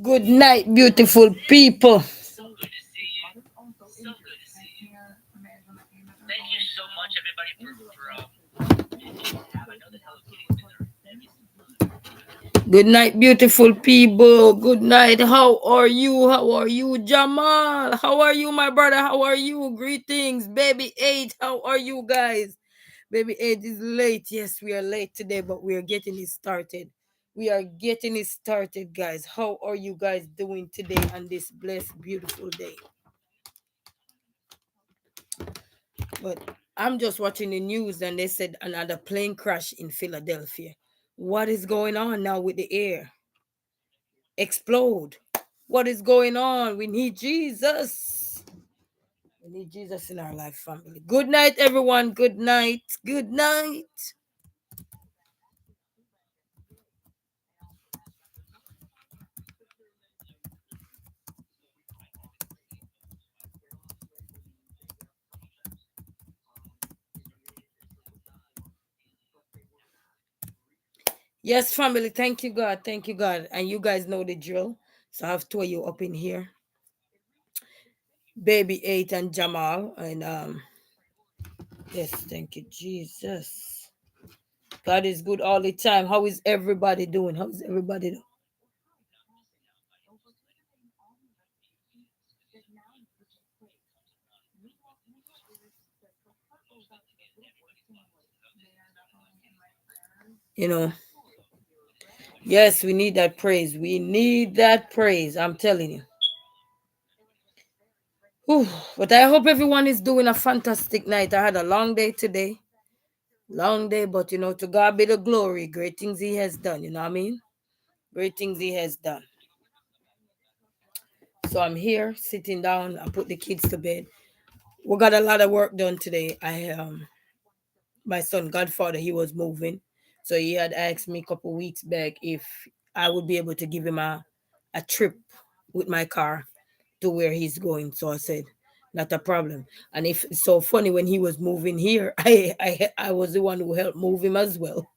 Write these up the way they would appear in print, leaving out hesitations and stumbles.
Good night, beautiful people. Good night, beautiful people. Good night. How are you? How are you, Jamal? How are you, my brother? How are you? Greetings, baby 8. How are you guys? Baby 8 is late. Yes, we are late today, but we are getting it started. We are getting it started, guys. How are you guys doing today on this blessed, beautiful day? But I'm just watching the news and they said another plane crash in Philadelphia. What is going on now with the air? Explode. What is going on? We need Jesus. We need Jesus in our life, family. Good night, everyone. Good night. Good night. Yes, family. Thank you, God. Thank you, God. And you guys know the drill. So I have two of you up in here. Baby 8 and Jamal. And yes, thank you, Jesus. God is good all the time. How is everybody doing? How is everybody doing? You know, yes, we need that praise. We need that praise. I'm telling you. Whew. But I hope everyone is doing a fantastic night. I had a long day today. Long day, but to God be the glory. Great things He has done. You know what I mean? Great things He has done. So I'm here sitting down. I put the kids to bed. We got a lot of work done today. My son Godfather, he was moving. So he had asked me a couple weeks back if I would be able to give him a trip with my car to where he's going. So I said, not a problem. And if it's so funny, when he was moving here, I was the one who helped move him as well.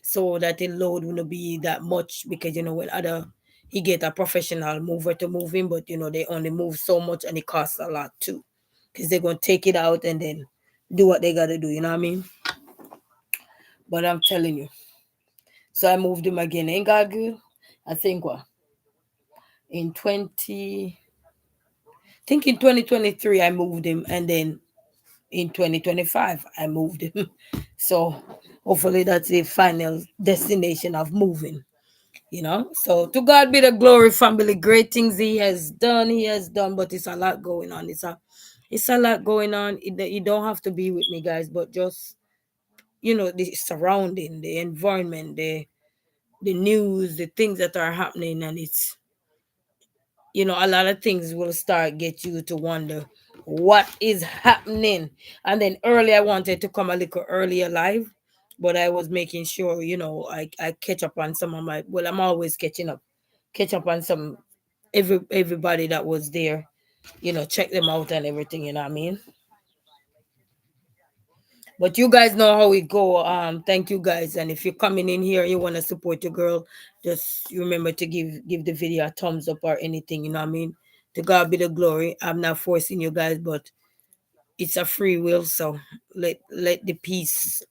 So that the load wouldn't be that much because when other he get a professional mover to move him, but they only move so much and it costs a lot too. Because they're gonna take it out and then do what they gotta do, you know what I mean? But I'm telling you. So I moved him again. Ain't God good? I think what? In 20 think in 2023 I moved him, and then in 2025 I moved him. So hopefully that's the final destination of moving. So to God be the glory, family. Great things he has done, but it's a lot going on. It's a lot going on. You don't have to be with me, guys, but just the surrounding, the environment, the news, the things that are happening, and it's a lot of things will start get you to wonder what is happening. And then early, I wanted to come a little earlier live, but I was making sure, I catch up on some of my. Well, I'm always catch up on some everybody that was there. Check them out and everything. You know what I mean? But you guys know how it go. Thank you guys. And if you're coming in here, you want to support your girl, just remember to give the video a thumbs up or anything. You know what I mean? To God be the glory. I'm not forcing you guys, but it's a free will. So let the peace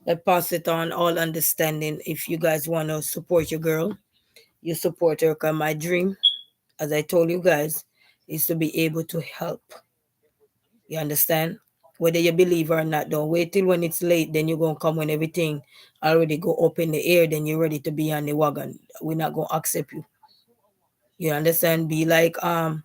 that pass it on all understanding. If you guys want to support your girl, you support her. Cause my dream, as I told you guys, is to be able to help. You understand? Whether you believe or not, don't wait till when it's late, then you're gonna come when everything already go up in the air, then you're ready to be on the wagon. We're not gonna accept you. You understand? Be like Noah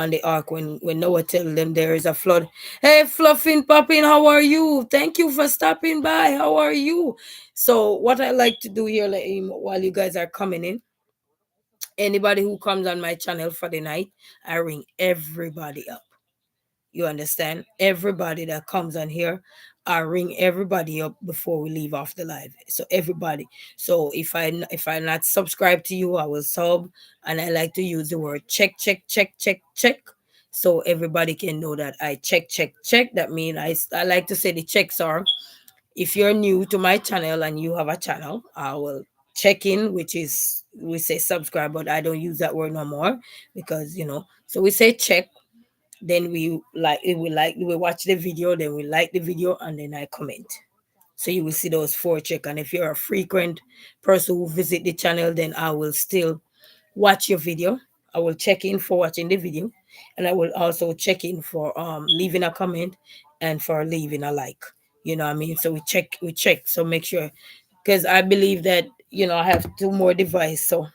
on the ark when Noah tell them there is a flood. Hey, Fluffin Poppin, how are you? Thank you for stopping by. How are you? So what I like to do here, like, while you guys are coming in, anybody who comes on my channel for the night, I ring everybody up. You understand? Everybody that comes on here, I ring everybody up before we leave off the live. So everybody. So if I not subscribe to you, I will sub, and I like to use the word check, check, check, check, check. So everybody can know that I check, check, check. That means I like to say the checks are, if you're new to my channel and you have a channel, I will check in, which is we say subscribe, but I don't use that word no more because So we say check, then we watch the video, then we like the video, and then I comment. So you will see those four check. And if you're a frequent person who visit the channel, then I will still watch your video. I will check in for watching the video, and I will also check in for leaving a comment and for leaving a like. You know what I mean? So we check. So make sure, because I believe that I have two more devices. So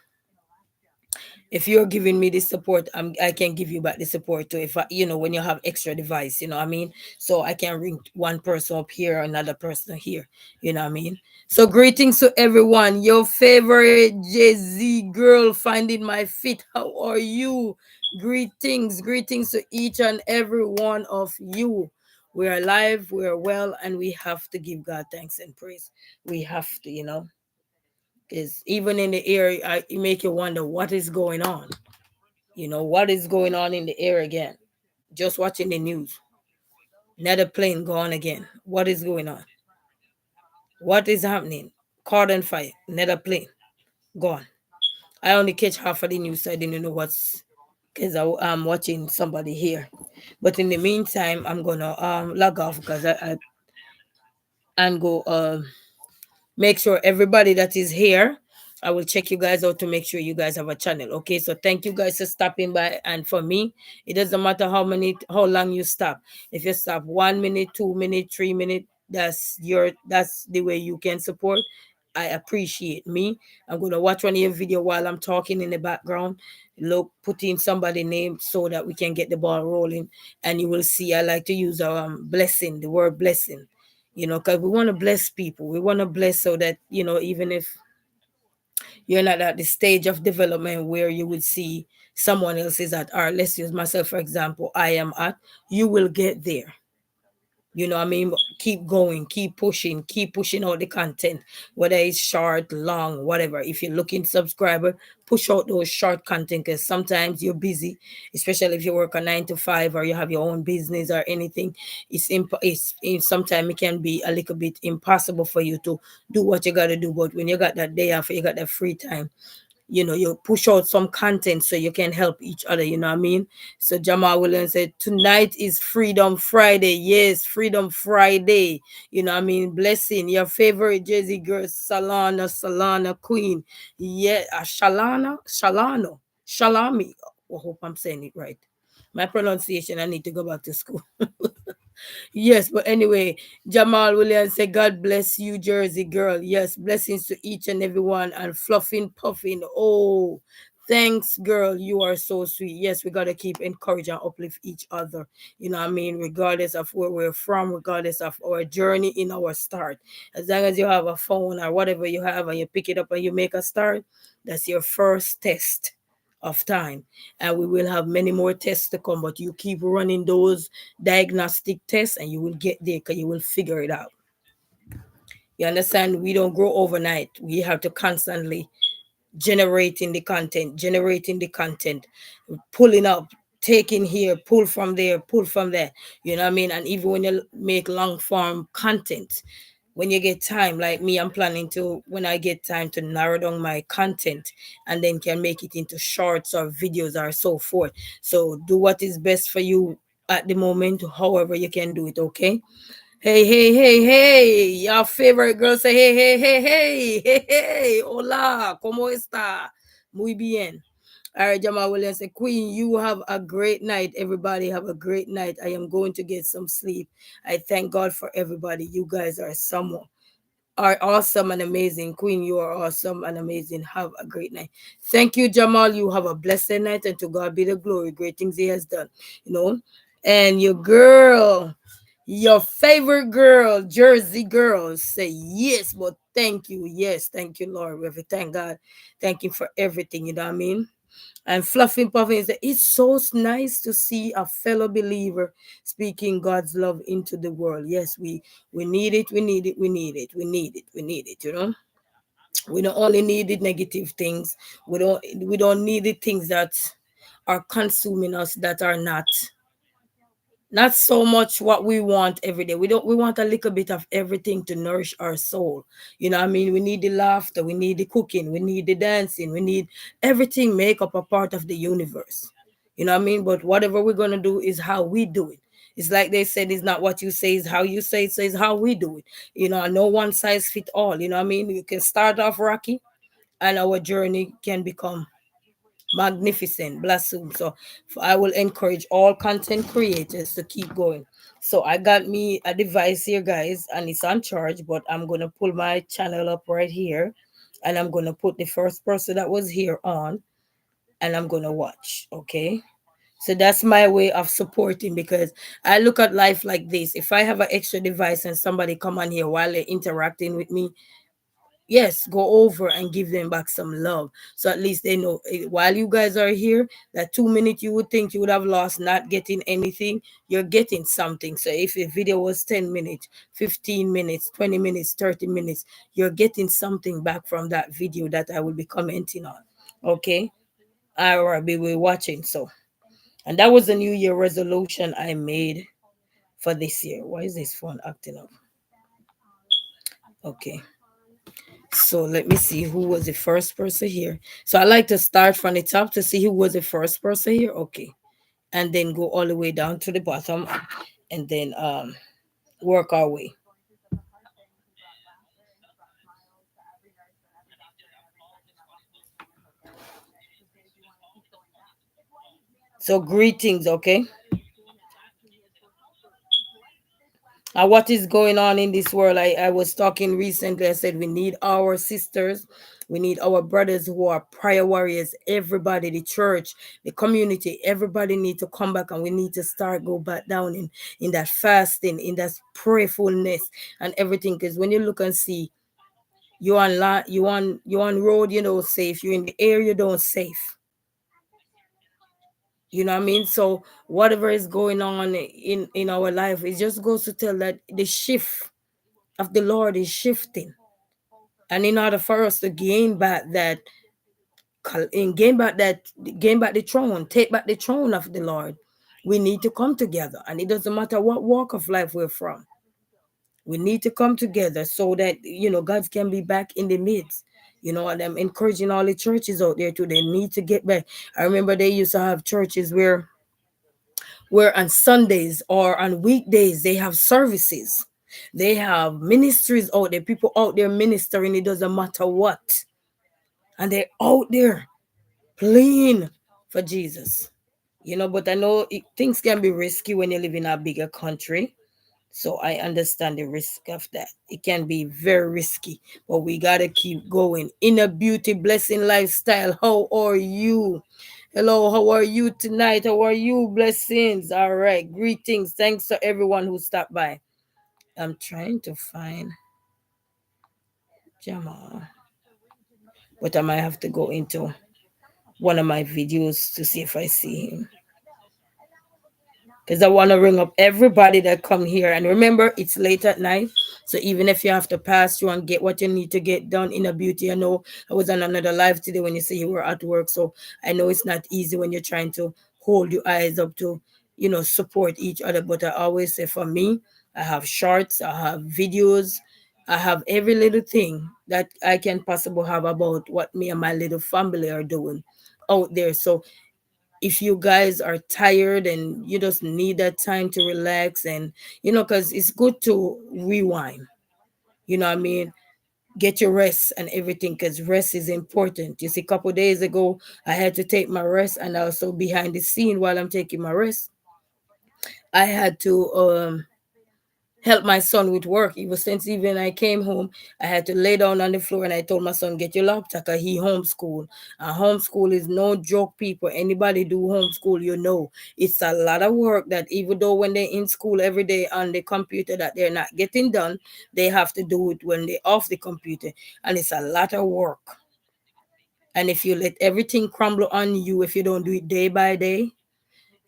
if you're giving me this support, I can give you back the support too. If when you have extra device, you know what I mean. So I can ring one person up here, another person here. You know what I mean. So greetings to everyone. Your favorite Jay Z girl finding my feet. How are you? Greetings to each and every one of you. We are alive, we are well, and we have to give God thanks and praise. We have to. Because even in the air, it make you wonder what is going on. What is going on in the air again? Just watching the news. Another plane gone again. What is going on? What is happening? Caught on fire. Another plane gone. I only catch half of the news, so I didn't know what's because I'm watching somebody here. But in the meantime, I'm gonna log off because I and go make sure everybody that is here, I will check you guys out to make sure you guys have a channel. Okay, so thank you guys for stopping by. And for me, it doesn't matter how long you stop. If you stop 1 minute, 2 minute, 3 minute, that's the way you can support. I appreciate me. I'm gonna watch one of your video while I'm talking in the background. Look, put in somebody name so that we can get the ball rolling. And you will see I like to use blessing, the word blessing, because we want to bless people. We want to bless so that, even if you're not at the stage of development where you would see someone else is at, or let's use myself, for example, I am at, you will get there. You know what I mean? Keep going, keep pushing out the content, whether it's short, long, whatever. If you're looking subscriber, push out those short content because sometimes you're busy, especially if you work a 9 to 5 or you have your own business or anything. Sometimes it can be a little bit impossible for you to do what you gotta do. But when you got that day off, you got that free time, you push out some content so you can help each other, you know what I mean? So Jamal Williams said, tonight is Freedom Friday. Yes, Freedom Friday. You know what I mean? Blessing, your favorite Jay-Z girl, Salana Queen. Yeah, Shalami. I hope I'm saying it right. My pronunciation, I need to go back to school. Yes, but anyway, Jamal Williams said, God bless you, Jersey girl. Yes, blessings to each and every one. And fluffing, puffing. Oh, thanks, girl. You are so sweet. Yes, we got to keep encourage and uplift each other. You know what I mean? Regardless of where we're from, regardless of our journey in our start. As long as you have a phone or whatever you have and you pick it up and you make a start, that's your first test of time, and we will have many more tests to come, but you keep running those diagnostic tests and you will get there because you will figure it out. You understand? We don't grow overnight. We have to constantly generating the content, pulling up, taking here, pull from there, pull from there. You know what I mean? And even when you make long form content, when you get time, like me, I'm planning to, when I get time, to narrow down my content and then can make it into shorts or videos or so forth. So do what is best for you at the moment, however you can do it. Okay. Hey, hey, hey, hey, your favorite girl say, hey, hey, hey, hey, hey, hey, hola, ¿cómo está? Muy bien. All right, Jamal Williams say, Queen, you have a great night. Everybody have a great night. I am going to get some sleep. I thank God for everybody. You guys are awesome and amazing. Queen, you are awesome and amazing. Have a great night. Thank you, Jamal. You have a blessed night, and to God be the glory. Great things he has done. And your girl, your favorite girl, Jersey girl, say yes, but thank you. Yes, thank you, Lord. We have to thank God. Thank you for everything. You know what I mean? And Fluffy Puffin said, it's so nice to see a fellow believer speaking God's love into the world. Yes, we need it, we need it, we need it, we need it, we need it, you know. We don't only need the negative things. We don't need the things that are consuming us, that are not so much what we want every day. We want a little bit of everything to nourish our soul. You know what I mean? We need the laughter, we need the cooking, we need the dancing, we need everything make up a part of the universe. You know what I mean? But whatever we're gonna do is how we do it. It's like they said, it's not what you say, it's how you say it, so it's how we do it. You know, no one size fit all. You know what I mean? You can start off rocky and our journey can become magnificent, blessing. So I will encourage all content creators to keep going. So I got me a device here, guys, and it's on charge, but I'm gonna pull my channel up right here, and I'm gonna put the first person that was here on, and I'm gonna watch. Okay. So that's my way of supporting, because I look at life like this. If I have an extra device and somebody come on here while they're interacting with me, yes, go over and give them back some love, so at least they know, while you guys are here, that 2 minutes you would think you would have lost not getting anything, you're getting something. So if a video was 10 minutes, 15 minutes, 20 minutes, 30 minutes, you're getting something back from that video that I will be commenting on. Okay. I'll be watching. So, and that was the new year resolution I made for this year. Why is this phone acting up? Okay. So let me see who was the first person here. So I like to start from the top to see who was the first person here. Okay. And then go all the way down to the bottom, and then work our way. So greetings, okay? What is going on in this world? I was talking recently. I said we need our sisters, we need our brothers who are prayer warriors. Everybody, the church, the community, everybody need to come back, and we need to start go back down in that fasting, in that prayerfulness and everything. Because when you look and see, you on you on road, you know, safe. You in the air, you don't safe. You know what I mean? So whatever is going on in our life, it just goes to tell that the shift of the Lord is shifting. And in order for us to gain back the throne, take back the throne of the Lord, we need to come together. And it doesn't matter what walk of life we're from. We need to come together so that, you know, God can be back in the midst. You know, and I'm encouraging all the churches out there too. They need to get back. I remember they used to have churches where on Sundays or on weekdays they have services. They have ministries out there, people out there ministering, it doesn't matter what. And they're out there playing for Jesus. You know, but I know things can be risky when you live in a bigger country. So I understand the risk of that. It can be very risky, but we got to keep going. Inner beauty, blessing lifestyle. How are you? Hello, how are you tonight? How are you? Blessings. All right. Greetings. Thanks to everyone who stopped by. I'm trying to find Jamal, but I might have to go into one of my videos to see if I see him, because I want to ring up everybody that come here. And remember, it's late at night, so even if you have to pass through and get what you need to get done in a beauty, I know I was on another live today when you say you were at work, so I know it's not easy when you're trying to hold your eyes up to, you know, support each other. But I always say, for me, I have shorts, I have videos, I have every little thing that I can possibly have about what me and my little family are doing out there. So if you guys are tired and you just need that time to relax, and you know, because it's good to rewind, you know what I mean, get your rest and everything, because rest is important. You see, a couple days ago I had to take my rest, and also behind the scene while I'm taking my rest, I had to help my son with work. It was since even I came home, I had to lay down on the floor, and I told my son, get your laptop, because he homeschool. And homeschool is no joke, people. Anybody do homeschool, you know. It's a lot of work that even though when they're in school every day on the computer that they're not getting done, they have to do it when they're off the computer. And it's a lot of work. And if you let everything crumble on you, if you don't do it day by day,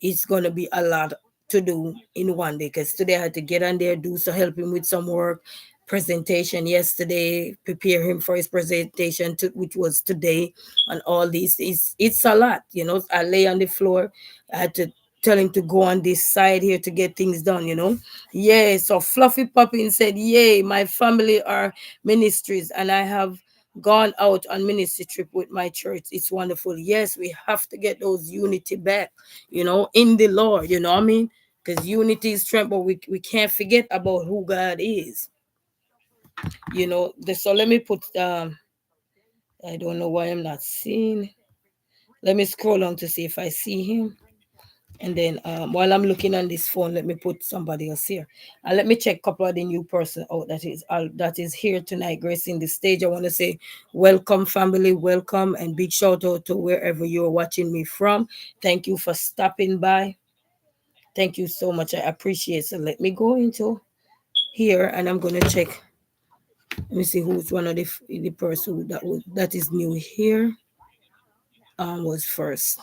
it's gonna be a lot to do in one day. Because today I had to get on there, do so, help him with some work, presentation yesterday, prepare him for his presentation, which was today, and all these. It's a lot, you know. I lay on the floor. I had to tell him to go on this side here to get things done, you know. Yeah. So Fluffy Poppin said, "Yay, my family are ministries, and I have." Gone out on ministry trip with my church. It's wonderful. Yes, we have to get those unity back, you know, in the Lord, you know what I mean? Because unity is strength, but we can't forget about who God is. You know, so let me put I don't know why I'm not seeing. Let me scroll on to see if I see him. And then while I'm looking on this phone, let me put somebody else here. And let me check a couple of the new person out that is here tonight, gracing the stage. I want to say welcome, family, welcome, and big shout out to wherever you're watching me from. Thank you for stopping by. Thank you so much. I appreciate it. So let me go into here and I'm gonna check. Let me see who's one of the person that is new here. Was first.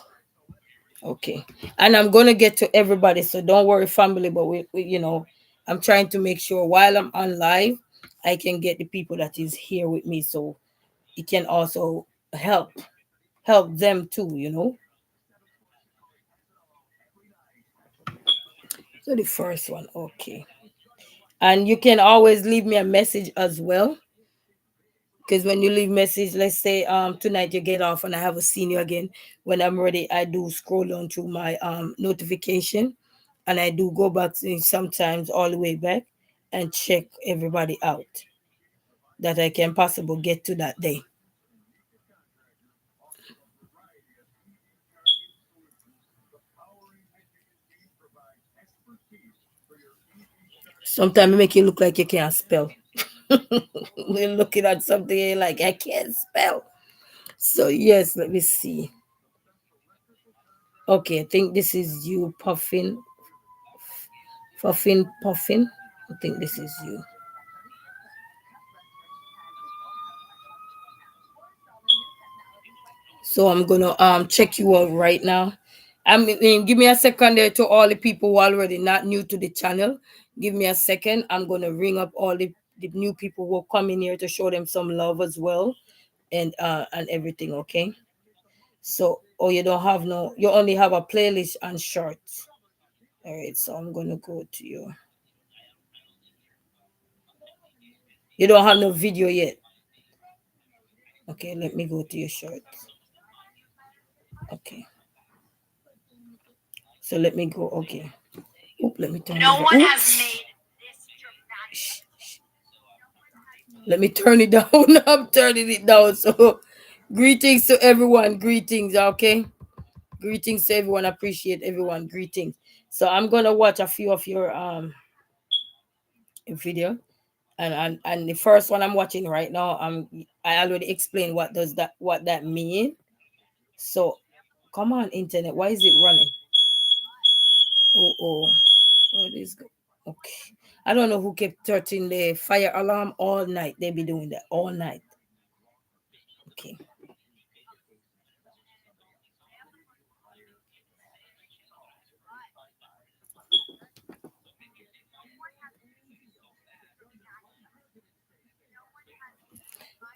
Okay. And I'm gonna get to everybody, so don't worry, family. But we you know, I'm trying to make sure while I'm on live, I can get the people that is here with me, so it can also help them too, you know. So the first one, okay. And you can always leave me a message as well, because when you leave message, let's say tonight you get off and I haven't seen you again, when I'm ready I do scroll on through my notification, and I do go back to sometimes all the way back and check everybody out that I can possibly get to that day. Sometimes it make you look like you can't spell. You're looking at something and you're like, I can't spell. So yes, let me see. Okay, I think this is you, Puffin. I think this is you. So I'm gonna check you out right now. Give me a second there to all the people who are already not new to the channel. Give me a second. I'm gonna ring up all the new people who are coming here to show them some love as well, and everything. Okay. So, oh, you don't have no, you only have a playlist and shorts. All right. So I'm gonna go to you. You don't have no video yet. Okay. Let me go to your shorts. Okay. So let me go. Okay. Oop, let me turn. No one has made. Let me turn it down. I'm turning it down. So, greetings to everyone. Greetings, okay? Greetings to everyone. Appreciate everyone. Greetings. So, I'm gonna watch a few of your video, and the first one I'm watching right now. I already explained what that mean. So, come on, internet. Why is it running? Oh, what is okay? I don't know who kept touching the fire alarm all night. They be doing that all night. Okay.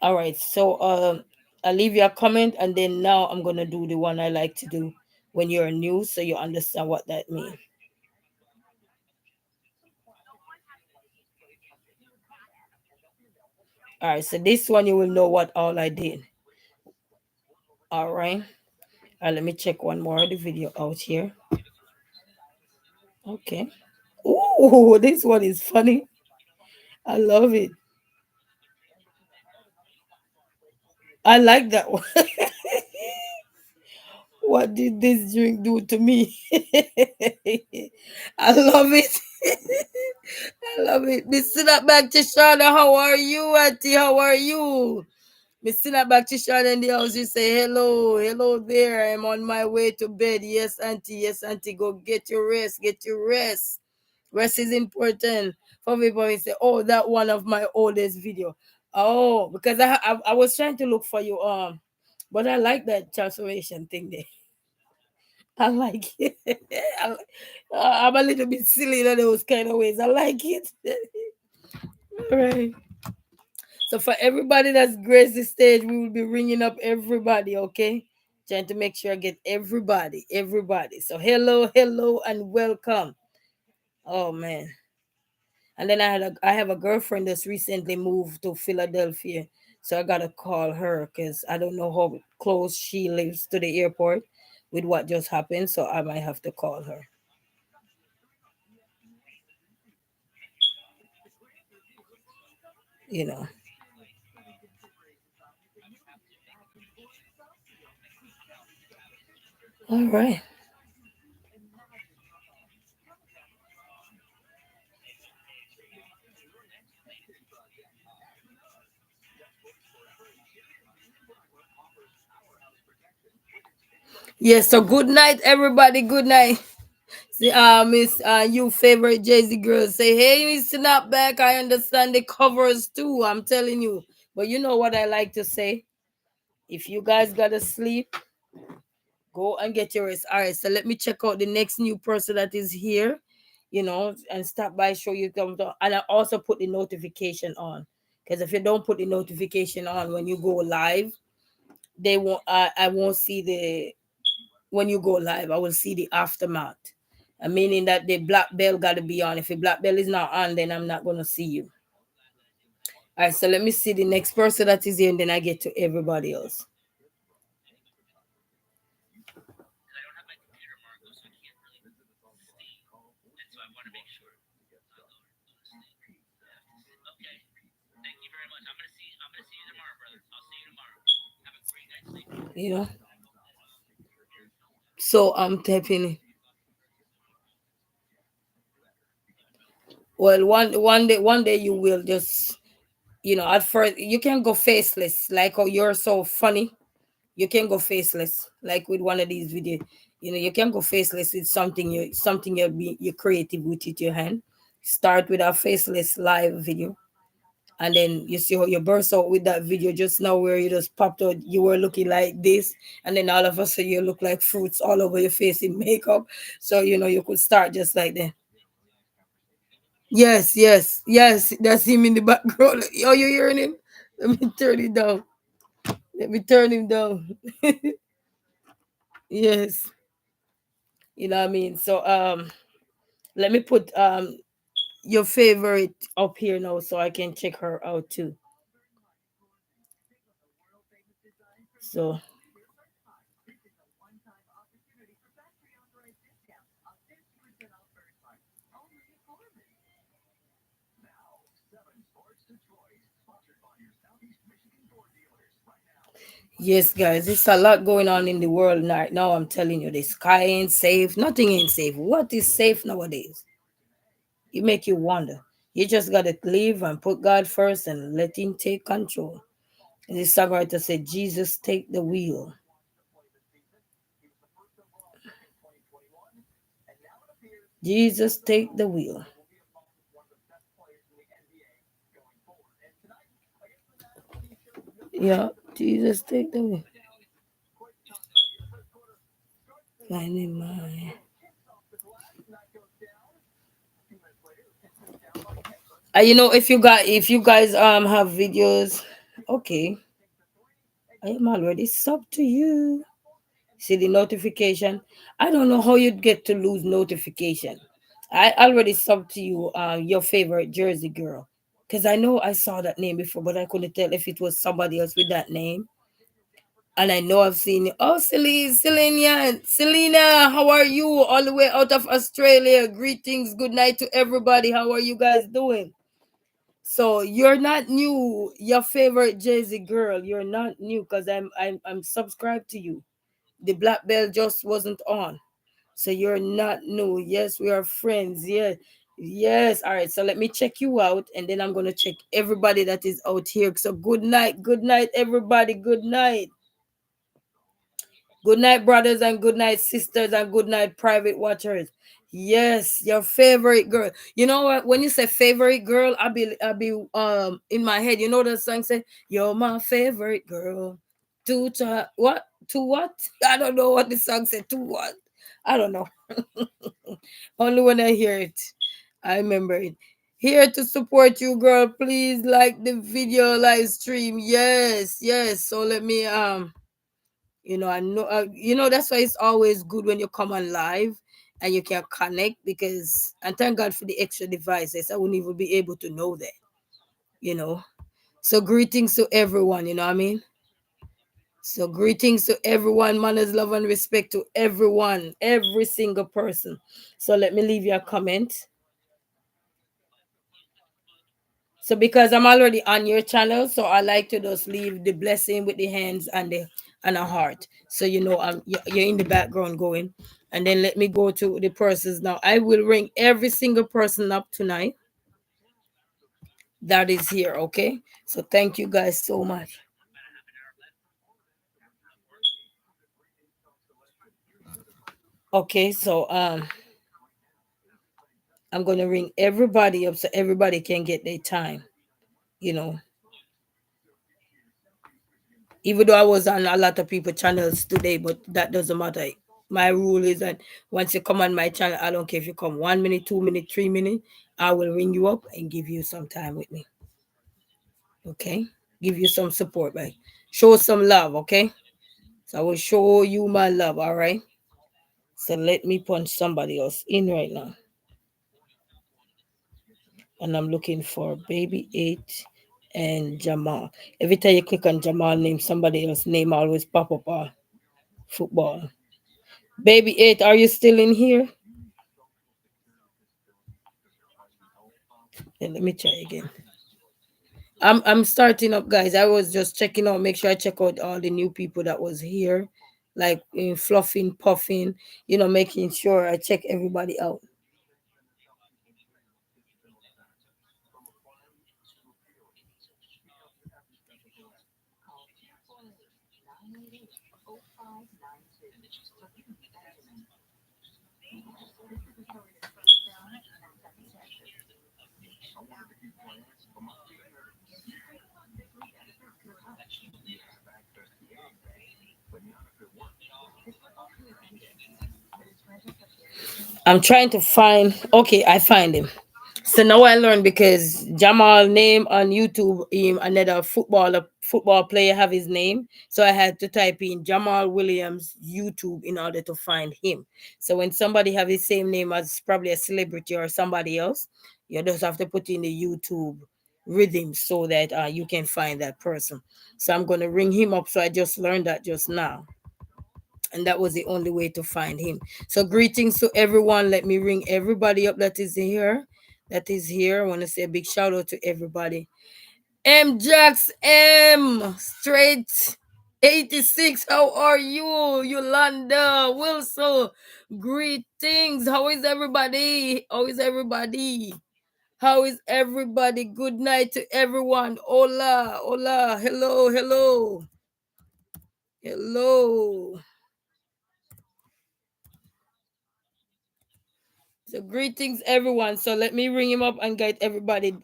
All right. So I'll leave you a comment, and then now I'm gonna do the one I like to do when you're new, so you understand what that means. All right. So this one you will know what all I did. All right. Let me check one more of the video out here. Okay. Oh, this one is funny. I love it. I like that one. What did this drink do to me? I love it. I love it. Miss Sinat back to Shana. How are you, Auntie? How are you? Miss Sinat back to Shana in the house. You say hello. Hello there. I'm on my way to bed. Yes, Auntie. Yes, Auntie. Go get your rest. Get your rest. Rest is important. For people who say, oh, that one of my oldest video. Oh, because I was trying to look for you But I like that transformation thing there. I like it. I'm a little bit silly in those kind of ways. I like it. All right. So for everybody that's graced the stage, we will be ringing up everybody, okay? Trying to make sure I get everybody, everybody. So hello, hello, and welcome. Oh man. And then I have a girlfriend that's recently moved to Philadelphia. So I gotta call her because I don't know how close she lives to the airport with what just happened. So I might have to call her. You know. All right. Yes, so good night, everybody. Good night. See, Miss, you favorite Jay Z girl say, hey, Miss Snapback, I understand the covers too. I'm telling you. But you know what I like to say? If you guys gotta sleep, go and get your rest. All right, so let me check out the next new person that is here, and stop by, show you them. And I also put the notification on. Because if you don't put the notification on when you go live, they won't I won't see the when you go live, I will see the aftermath. Meaning that the black bell got to be on. If the black bell is not on, then I'm not going to see you. All right, so let me see the next person that is here, and then I get to everybody else. You know, so I'm tapping. Well, one day you will just, at first you can go faceless, like, oh, you're so funny. You can go faceless, like with one of these videos. You can go faceless with something you're creative with your hand. Start with a faceless live video, and then you see how you burst out with that video just now, where you just popped out. You were looking like this, and then all of a sudden you look like fruits all over your face in makeup. So you could start just like that. Yes, yes, yes. That's him in the background. Oh, you hearing him? Let me turn it down. Let me turn him down. Yes. You know what I mean? So let me put your favorite up here now so I can check her out too. So yes, guys, it's a lot going on in the world right now. I'm telling you, the sky ain't safe. Nothing ain't safe. What is safe nowadays? It make you wonder. You just gotta live and put God first and let Him take control. And the songwriter said, "Jesus, take the wheel." Jesus, take the wheel. Yeah, Jesus, take the wheel. Finding my. If you guys have videos, okay, I am already sub to you. See the notification. I don't know how you'd get to lose notification. I already sub to you, your favorite Jersey girl, because I know I saw that name before, but I couldn't tell if it was somebody else with that name. And I know I've seen it. Oh, Selena, how are you? All the way out of Australia. Greetings, good night to everybody. How are you guys doing? So you're not new. Your favorite Jay Z girl. You're not new because I'm subscribed to you. The black belt just wasn't on. So you're not new. Yes, we are friends. Yeah. Yes. All right. So let me check you out, and then I'm gonna check everybody that is out here. So good night. Good night, everybody. Good night. Good night, brothers, and good night, sisters, and good night, private watchers. Yes, your favorite girl. You know what? When you say favorite girl, I be in my head. You know the song say, "You're my favorite girl." To what? To what? I don't know what the song said. To what? I don't know. Only when I hear it, I remember it. Here to support you, girl. Please like the video live stream. Yes, yes. So let me I know that's why it's always good when you come on live and you can connect, because and thank God for the extra devices. I wouldn't even be able to know that, you know. So greetings to everyone, you know what I mean? So greetings to everyone, manners, love, and respect to everyone, every single person. So let me leave you a comment. So because I'm already on your channel, so I like to just leave the blessing with the hands and a heart. So you're in the background going, and then let me go to the persons now. I will ring every single person up tonight that is here. Okay. So thank you guys so much. Okay. So I'm gonna ring everybody up so everybody can get their time. You know, even though I was on a lot of people channels today, but that doesn't matter. My rule is that once you come on my channel, I don't care if you come 1 minute, 2 minute, 3 minute, I will ring you up and give you some time with me. Okay, give you some support, like show some love. Okay, so I will show you my love. All right. So let me punch somebody else in right now, and I'm looking for Baby Eight and Jamal. Every time you click on Jamal name, somebody else name always pop up on football. Baby Eight, are you still in here? Yeah, let me try again. I'm starting up, guys. I was just checking out, make sure I check out all the new people that was here, like in fluffing, puffing, making sure I check everybody out. I'm trying to find. Okay, I find him. So now I learned because Jamal name on YouTube, another football player have his name. So I had to type in Jamal Williams YouTube in order to find him. So when somebody have the same name as probably a celebrity or somebody else, you just have to put in the YouTube rhythm so that you can find that person. So I'm gonna ring him up. So I just learned that just now, and that was the only way to find him. So greetings to everyone. Let me ring everybody up that is here. That is here. I want to say a big shout out to everybody. M Jax M straight 86. How are you? Yolanda Wilson. Greetings. How is everybody? How is everybody? How is everybody? Good night to everyone. Hola, hola, hello, hello, hello. So greetings everyone. So let me ring him up and get everybody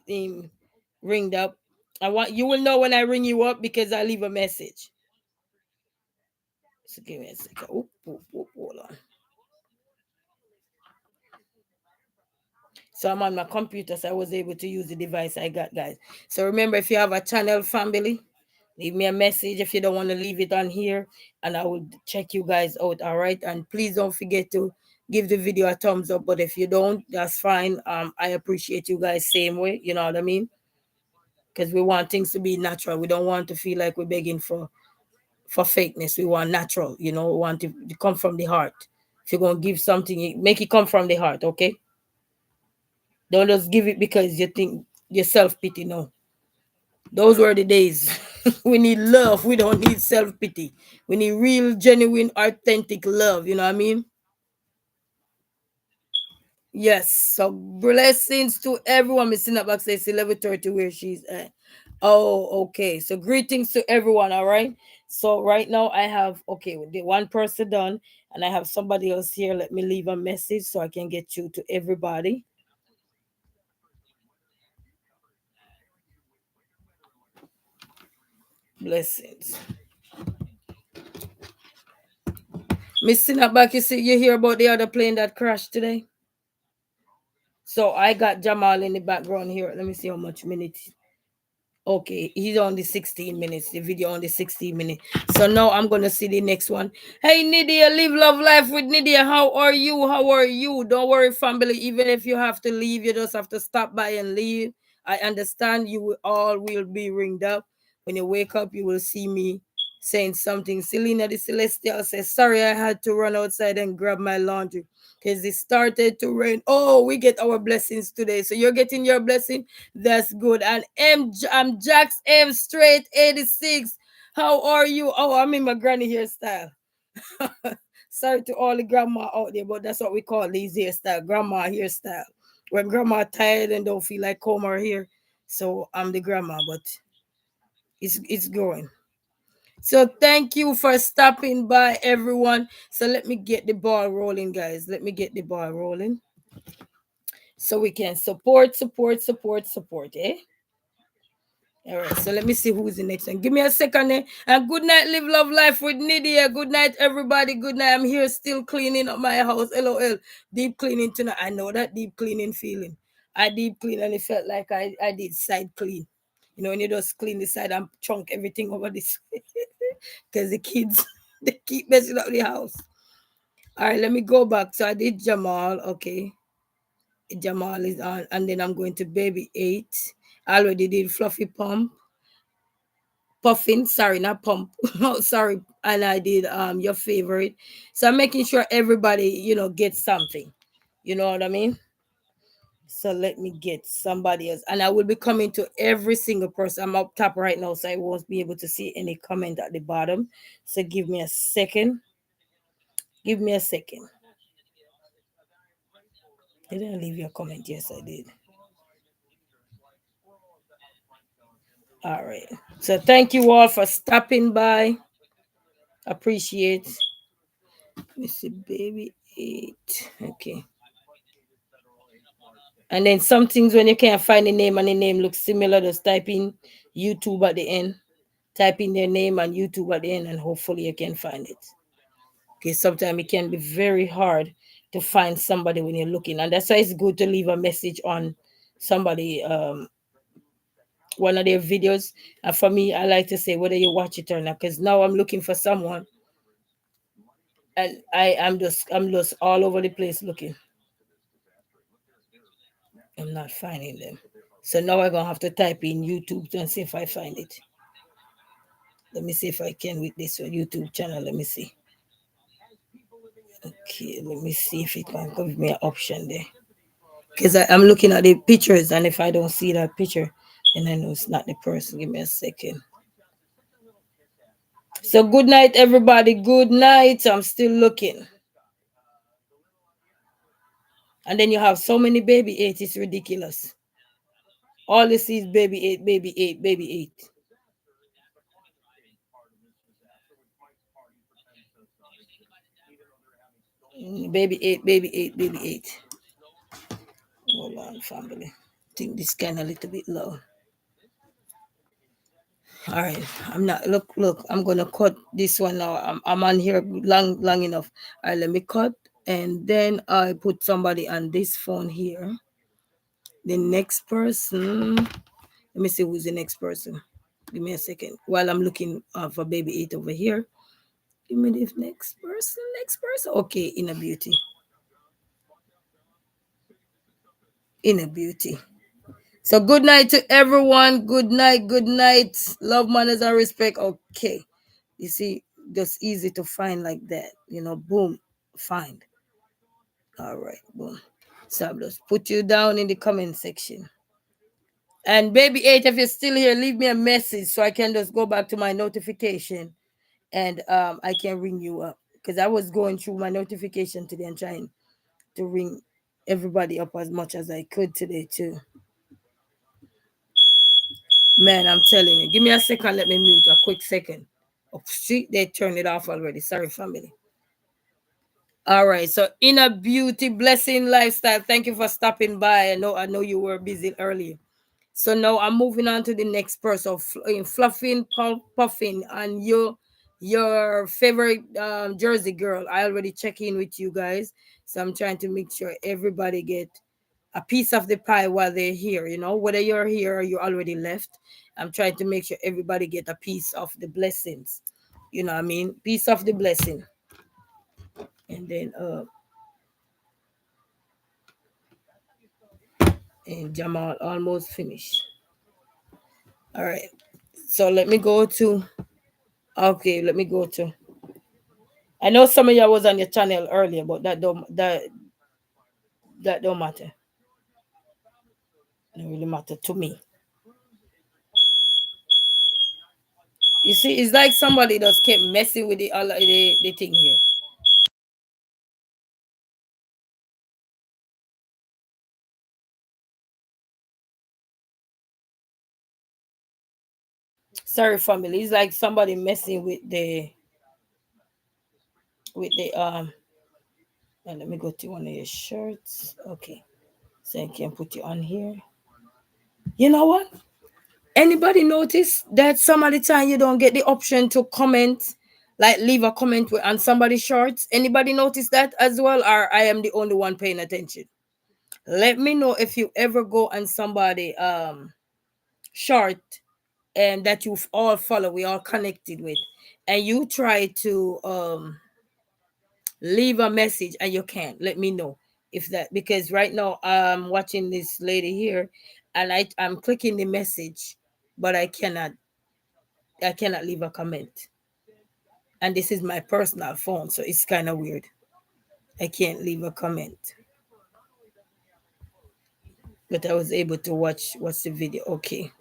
ringed up. I want you will know when I ring you up because I leave a message. So give me a second. Hold on. So I'm on my computer, so I was able to use the device I got, guys. So remember, if you have a channel family, leave me a message if you don't want to leave it on here, and I will check you guys out. All right, and please don't forget to give the video a thumbs up. But if you don't, that's fine. I appreciate you guys same way. You know what I mean? Because we want things to be natural. We don't want to feel like we're begging for fakeness. We want natural. We want it to come from the heart. If you're gonna give something, make it come from the heart. Okay? Don't just give it because you think your self pity. No, those were the days. We need love. We don't need self pity. We need real, genuine, authentic love. You know what I mean? Yes. So blessings to everyone. Missing up back says 11:30 where she's at. Oh, okay. So greetings to everyone. All right. So right now I have the one person done, and I have somebody else here. Let me leave a message so I can get you to everybody. Blessings. Missing up back, you see, you hear about the other plane that crashed today? So I got Jamal in the background here. Let me see how much minutes. Okay, he's on the 16 minutes, the video on the 16 minutes. So now I'm gonna see the next one. Hey Nidia, live love life with Nidia. How are you? How are you? Don't worry, family. Even if you have to leave, you just have to stop by and leave. I understand you all will be ringed up. When you wake up, you will see me saying something. Selena the Celestial says, sorry, I had to run outside and grab my laundry because it started to rain. Oh, we get our blessings today. So you're getting your blessing. That's good. And I'm Jax M Straight 86. How are you? Oh, I'm in my granny hairstyle. Sorry to all the grandma out there, but that's what we call these hairstyle, grandma hairstyle. When grandma tired and don't feel like comb her hair, so I'm the grandma, but it's growing. So thank you for stopping by, everyone. So let me get the ball rolling, guys. Let me get the ball rolling so we can support, eh? All right, so let me see who's the next one. Give me a second. And good night, live, love, life with Nidia. Good night, everybody. Good night. I'm here still cleaning up my house. LOL. Deep cleaning tonight. I know that deep cleaning feeling. I deep clean and it felt like I did side clean. You know, when you just clean the side and chunk everything over this. Because the kids, they keep messing up the house. All right, let me go back. So I did Jamal. Okay. Jamal is on. And then I'm going to baby 8. I already did fluffy pump. Puffin, sorry, not pump. Oh, sorry. And I did your favorite. So I'm making sure everybody, gets something. You know what I mean? So let me get somebody else. And I will be coming to every single person. I'm up top right now, so I won't be able to see any comment at the bottom. So give me a second. Give me a second. Did I leave your comment? Yes, I did. All right. So thank you all for stopping by. Appreciate. Let me see, baby 8. Okay. And then some things when you can't find the name and the name looks similar, just type in YouTube at the end. Type in their name and YouTube at the end, and hopefully you can find it. Okay, sometimes it can be very hard to find somebody when you're looking, and that's why it's good to leave a message on somebody one of their videos. And for me, I like to say whether you watch it or not, because now I'm looking for someone, and I'm just all over the place looking. I'm not finding them. So now I'm gonna have to type in YouTube and see if I find it. Let me see if I can with this YouTube channel. Let me see. Okay, let me see if it can give me an option there. Because I'm looking at the pictures, and if I don't see that picture, then I know it's not the person. Give me a second. So good night, everybody. Good night. I'm still looking. And then you have so many baby 8. It's ridiculous. All you see is baby 8, baby 8, baby 8. Baby 8, baby 8, baby 8. Hold on, family. I think this kind of a little bit low. All right, I'm not look. I'm gonna cut this one now. I'm on here long enough. All right, let me cut, and then I put somebody on this phone here. The next person. Let me see who's the next person. Give me a second while I'm looking for baby 8 over here. Give me this next person. Next person. Okay, Inner Beauty. Inner Beauty. So good night to everyone. Good night. Good night. Love, manners, and respect. Okay. You see, just easy to find like that. Boom, find. All right, boom. So I'll just put you down in the comment section. And baby 8, if you're still here, leave me a message so I can just go back to my notification and I can ring you up. Because I was going through my notification today and trying to ring everybody up as much as I could today too. Man, I'm telling you. Give me a second. Let me mute a quick second. Oh, shit, they turned it off already. Sorry, family. All right. So Inner Beauty Blessing Lifestyle. Thank you for stopping by. I know you were busy earlier. So now I'm moving on to the next person. Fluffing, puffing, and you your favorite Jersey girl. I already check in with you guys, so I'm trying to make sure everybody get a piece of the pie while they're here. You know, whether you're here or you already left, I'm trying to make sure everybody get a piece of the blessings. You know what I mean? Piece of the blessing. And then and Jamal almost finished. All right. So let me go to okay, let me go to I know some of y'all was on your channel earlier, but that don't matter. Don't really matter to me. You see, it's like somebody just kept messing with the thing here. Sorry, family. It's like somebody messing with the let me go to one of your shirts. Okay. So I can put you on here. You know what? Anybody notice that some of the time you don't get the option to comment, like leave a comment on somebody's shorts? Anybody notice that as well, or I am the only one paying attention? Let me know if you ever go on somebody short and that you've all follow, we all connected with, and you try to leave a message and you can't. Let me know if that, because right now I'm watching this lady here and I'm clicking the message, but I cannot leave a comment. And this is my personal phone, so it's kind of weird. I can't leave a comment. But I was able to watch the video. Okay.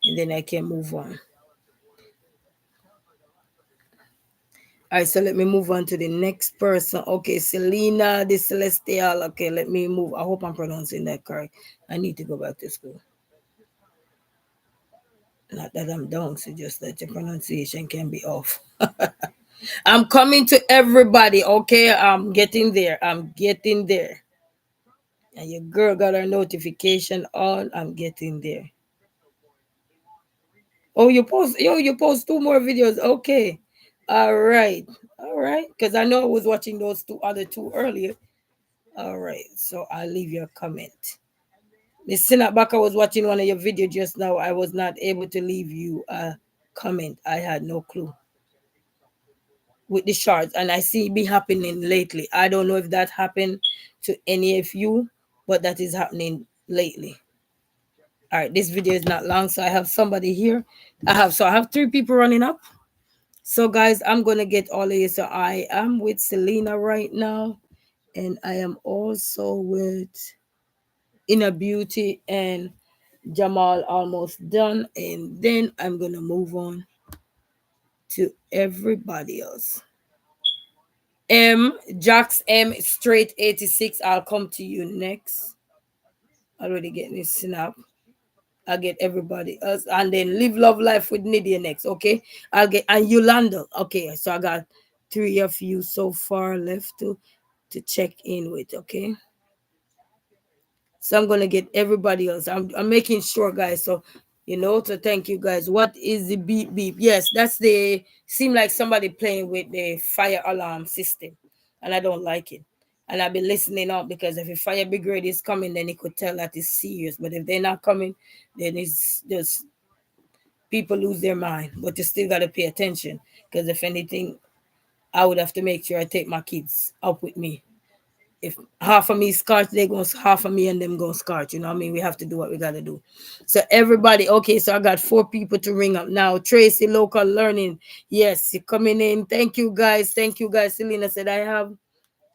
And then I can move on. All right, so let me move on to the next person. Okay, Selena the Celestial. Okay, let me move. I hope I'm pronouncing that correct. I need to go back to school. Not that I'm dumb, so just that your pronunciation can be off. I'm coming to everybody, okay? I'm getting there. I'm getting there. And your girl got her notification on. I'm getting there. Oh, you post two more videos. Okay. All right. All right. Because I know I was watching those other two earlier. All right. So I'll leave your comment. Miss Sinabaka was watching one of your videos just now. I was not able to leave you a comment. I had no clue with the shorts. And I see it be happening lately. I don't know if that happened to any of you, but that is happening lately. All right, this video is not long, so I have somebody here. I have three people running up. So guys, I'm gonna get all of you. So I am with Selena right now, and I am also with Inner Beauty and Jamal almost done, and then I'm gonna move on to everybody else. Jax M straight 86. I'll come to you next. Already getting this snap. I'll get everybody else, and then live love life with Nidia next. Okay, I'll get and Yolanda. Okay, so I got three of you so far left to check in with. Okay, so I'm gonna get everybody else. I'm making sure, guys. So so thank you guys. What is the beep beep? Yes, that's the seem like somebody playing with the fire alarm system, and I don't like it. And I've been listening up because if a fire brigade is coming, then it could tell that it's serious. But if they're not coming, then it's just people lose their mind. But you still gotta pay attention because if anything, I would have to make sure I take my kids up with me. If half of me scotch, they go half of me and them go scotch. You know what I mean? We have to do what we gotta do. So everybody, okay. So I got four people to ring up now. Tracy, local learning. Yes, you're coming in. Thank you guys. Thank you guys. Selena said I have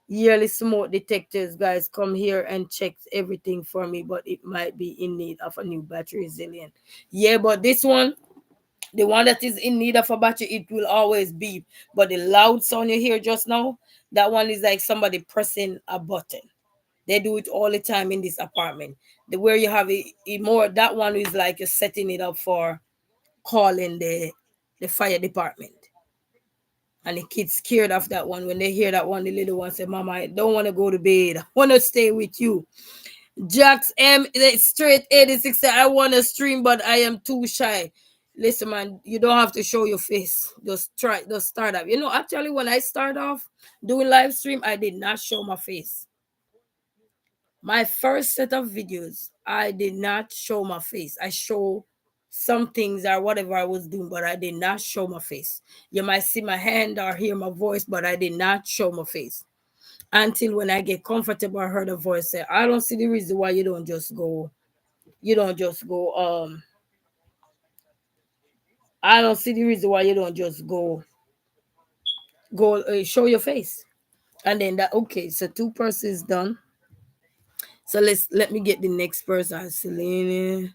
yearly smoke detectors. Guys, come here and check everything for me. But it might be in need of a new battery resilient. Yeah, but this one. The one that is in need of a battery, it will always beep. But the loud sound you hear just now, that one is like somebody pressing a button. They do it all the time in this apartment. The where you have it more, that one is like you're setting it up for calling the fire department. And the kids scared of that one. When they hear that one, the little one say, Mama, I don't want to go to bed. I want to stay with you. Jax M straight 86 said, I want to stream, but I am too shy. Listen, man, you don't have to show your face. Just start up. You know, actually, when I start off doing live stream, I did not show my face. My first set of videos, I did not show my face. I show some things or whatever I was doing, but I did not show my face. You might see my hand or hear my voice, but I did not show my face until when I get comfortable. I heard a voice say, "I don't see the reason why you don't just go. You don't just go. I don't see the reason why you don't just go show your face." And then that okay, so two persons done. So let me get the next person, Selena.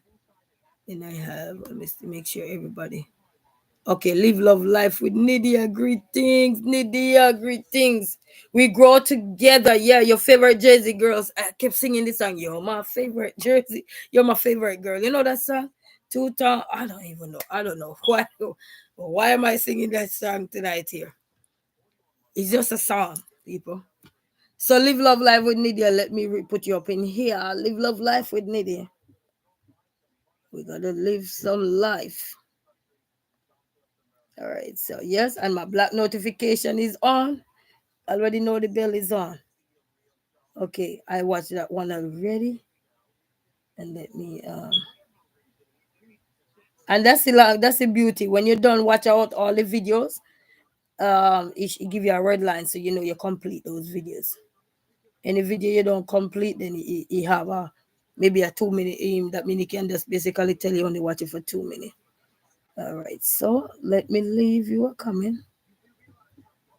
Then I have let me make sure everybody. Okay, live love life with Nydia. Greetings, Nydia. Greetings. We grow together. Yeah, your favorite Jersey girls. I kept singing this song. You're my favorite Jersey. You're my favorite girl. You know that song? Two time. I don't even know. I don't know why. Why am I singing that song tonight here? It's just a song, people. So live love life with Nydia. Let me put you up in here. Live love life with Nydia. We gotta live some life. All right. So yes, and my black notification is on. Already know the bell is on. Okay, I watched that one already. And let me and that's the beauty. When you're done watch out all the videos, it give you a red line so you know you complete those videos. Any video you don't complete, then you have a maybe a 2 minute aim. That means you can just basically tell you only watch it for 2 minutes. All right, so let me leave you a comment.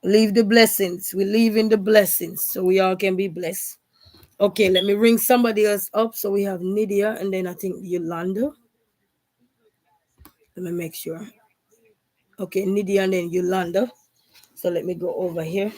Leave the blessings. We leave in the blessings so we all can be blessed. Okay, let me ring somebody else up. So we have Nydia and then I think Yolanda. Let me make sure. Okay, Nydia and then Yolanda. So let me go over here.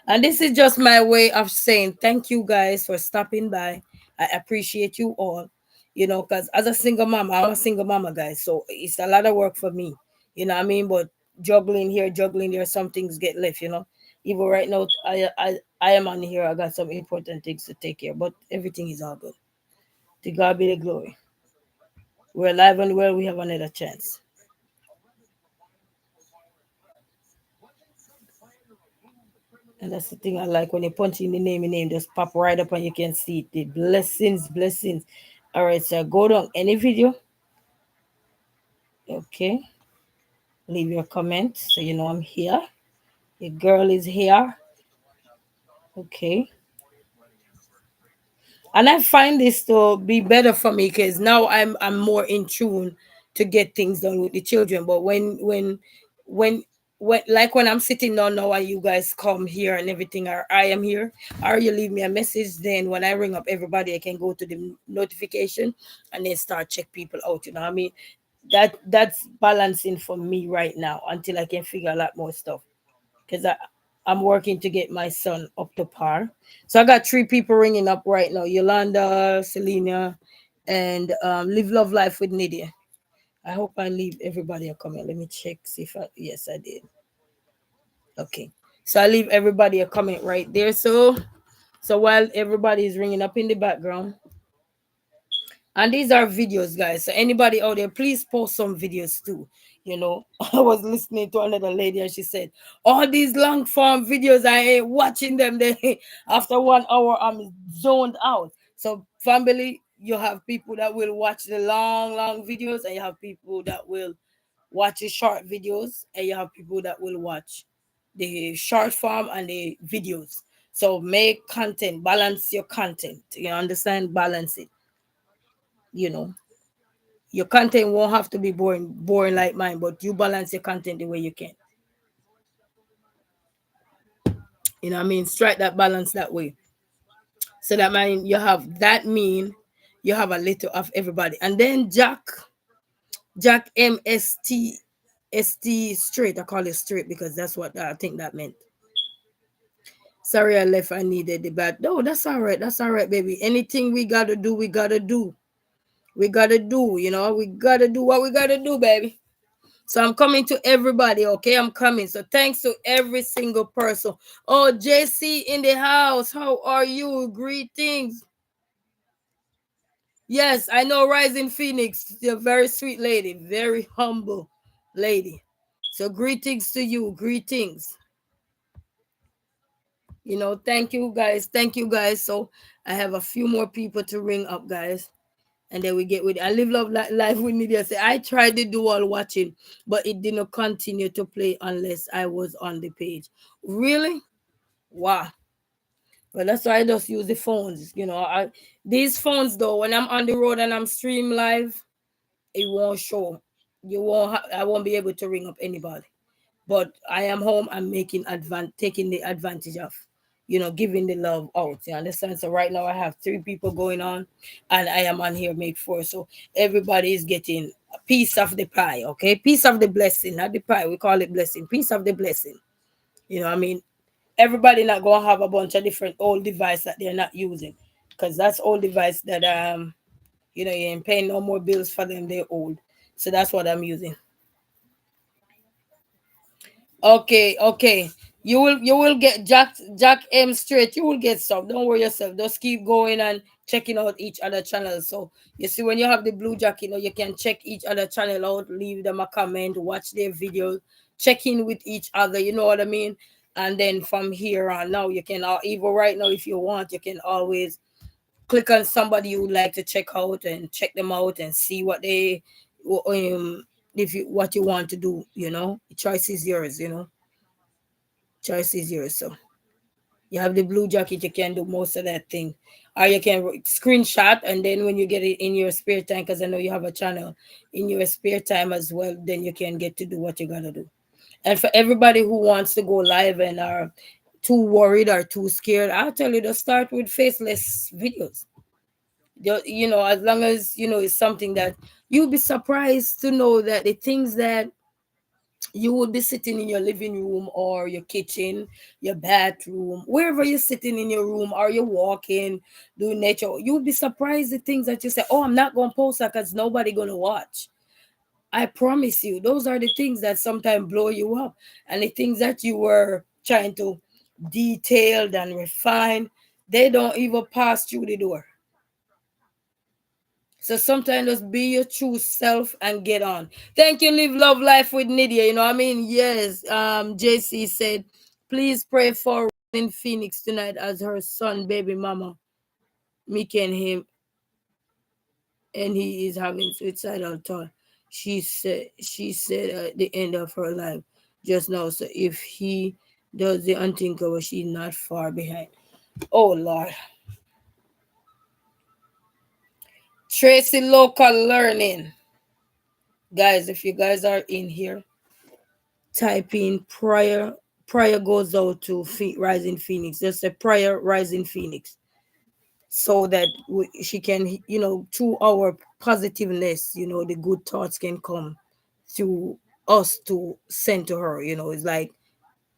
And this is just my way of saying thank you guys for stopping by. I appreciate you all. You know, because as a single mama, I'm a single mama, guys. So it's a lot of work for me. You know what I mean? But juggling here, juggling there, some things get left, you know. Even right now, I am on here. I got some important things to take care, but everything is all good. To God be the glory. We're alive and well. We have another chance. And that's the thing I like when you punch in the name just pop right up and you can see it. The blessings, blessings. All right, so go down any video. Okay, leave your comment so you know I'm here. Your girl is here. Okay, and I find this to be better for me because now I'm more in tune to get things done with the children. But when like when I'm sitting down now and you guys come here and everything, or I am here, or you leave me a message, then when I ring up everybody, I can go to the notification and then start check people out. You know what I mean? That's balancing for me right now until I can figure a lot more stuff because I'm working to get my son up to par. So I got three people ringing up right now: Yolanda, Selena, and Live Love Life with Nydia. I hope I leave everybody a comment. Let me check see if I yes I did. Okay, so I leave everybody a comment right there. So while everybody is ringing up in the background, and these are videos, guys. So anybody out there, please post some videos too. You know, I was listening to another lady and she said, all these long form videos, I ain't watching them. They after 1 hour, I'm zoned out. So family, you have people that will watch the long videos, and you have people that will watch the short videos, and you have people that will watch the short form and the videos. So make content, balance your content. You understand? Balance it, you know. Your content won't have to be boring like mine, but you balance your content the way you can. You know what I mean? Strike that balance that way. So that mean you have a little of everybody. And then Jack MST straight. I call it straight because that's what I think that meant. Sorry I left. I needed the bad. No, that's all right. That's all right, baby. Anything we gotta do, we gotta do. We gotta do, you know, we gotta do what we gotta do, baby. So I'm coming to everybody, okay? I'm coming. So thanks to every single person. Oh, JC in the house. How are you? Greetings. Yes, I know Rising Phoenix. You're a very sweet lady, very humble lady. So greetings to you. Greetings. Thank you guys. Thank you guys. So I have a few more people to ring up, guys. And then we get with I live love life with media. Say I tried to do all watching, but it did not continue to play unless I was on the page. Really? Wow. Well, that's why I just use the phones. These phones though, when I'm on the road and I'm stream live, it won't show. I won't be able to ring up anybody. But I am home. I'm taking the advantage of, giving the love out. You understand? So right now I have 3 people going on, and I am on here make 4. So everybody is getting a piece of the pie. Okay, piece of the blessing, not the pie. We call it blessing. Piece of the blessing. What I mean, everybody not gonna have a bunch of different old device that they're not using, because that's old device that you ain't paying no more bills for them. They're old. So that's what I'm using. Okay, okay. You will get Jack M straight. You will get some. Don't worry yourself. Just keep going and checking out each other channels. So you see when you have the blue jack, you can check each other channel out, leave them a comment, watch their videos, check in with each other, you know what I mean? And then from here on now you can even right now if you want, you can always click on somebody you would like to check out and check them out and see what they if you what you want to do, the choice is yours, choice is yours. So you have the blue jacket, you can do most of that thing, or you can screenshot, and then when you get it in your spare time, because I know you have a channel in your spare time as well, then you can get to do what you gotta do. And for everybody who wants to go live and are too worried or too scared, I'll tell you to start with faceless videos. As long as it's something that you'll be surprised to know that the things that you would be sitting in your living room or your kitchen, your bathroom, wherever you're sitting in your room or you're walking, doing nature, you'll be surprised the things that you say, oh, I'm not going to post that because nobody going to watch. I promise you, those are the things that sometimes blow you up. And the things that you were trying to detail and refine, they don't even pass through the door. So sometimes just be your true self and get on. Thank you, Live Love Life with Nydia. I mean, yes. JC said, please pray for in Phoenix tonight as her son, baby mama, Mickey and him, and he is having suicidal thought. She said at the end of her life just now. So if he does the unthinkable, she's not far behind. Oh Lord. Tracy Local Learning. Guys, if you guys are in here, type in prayer goes out to Rising Phoenix. Just a prayer Rising Phoenix, so that she can, through our positiveness, the good thoughts can come through us to send to her. It's like,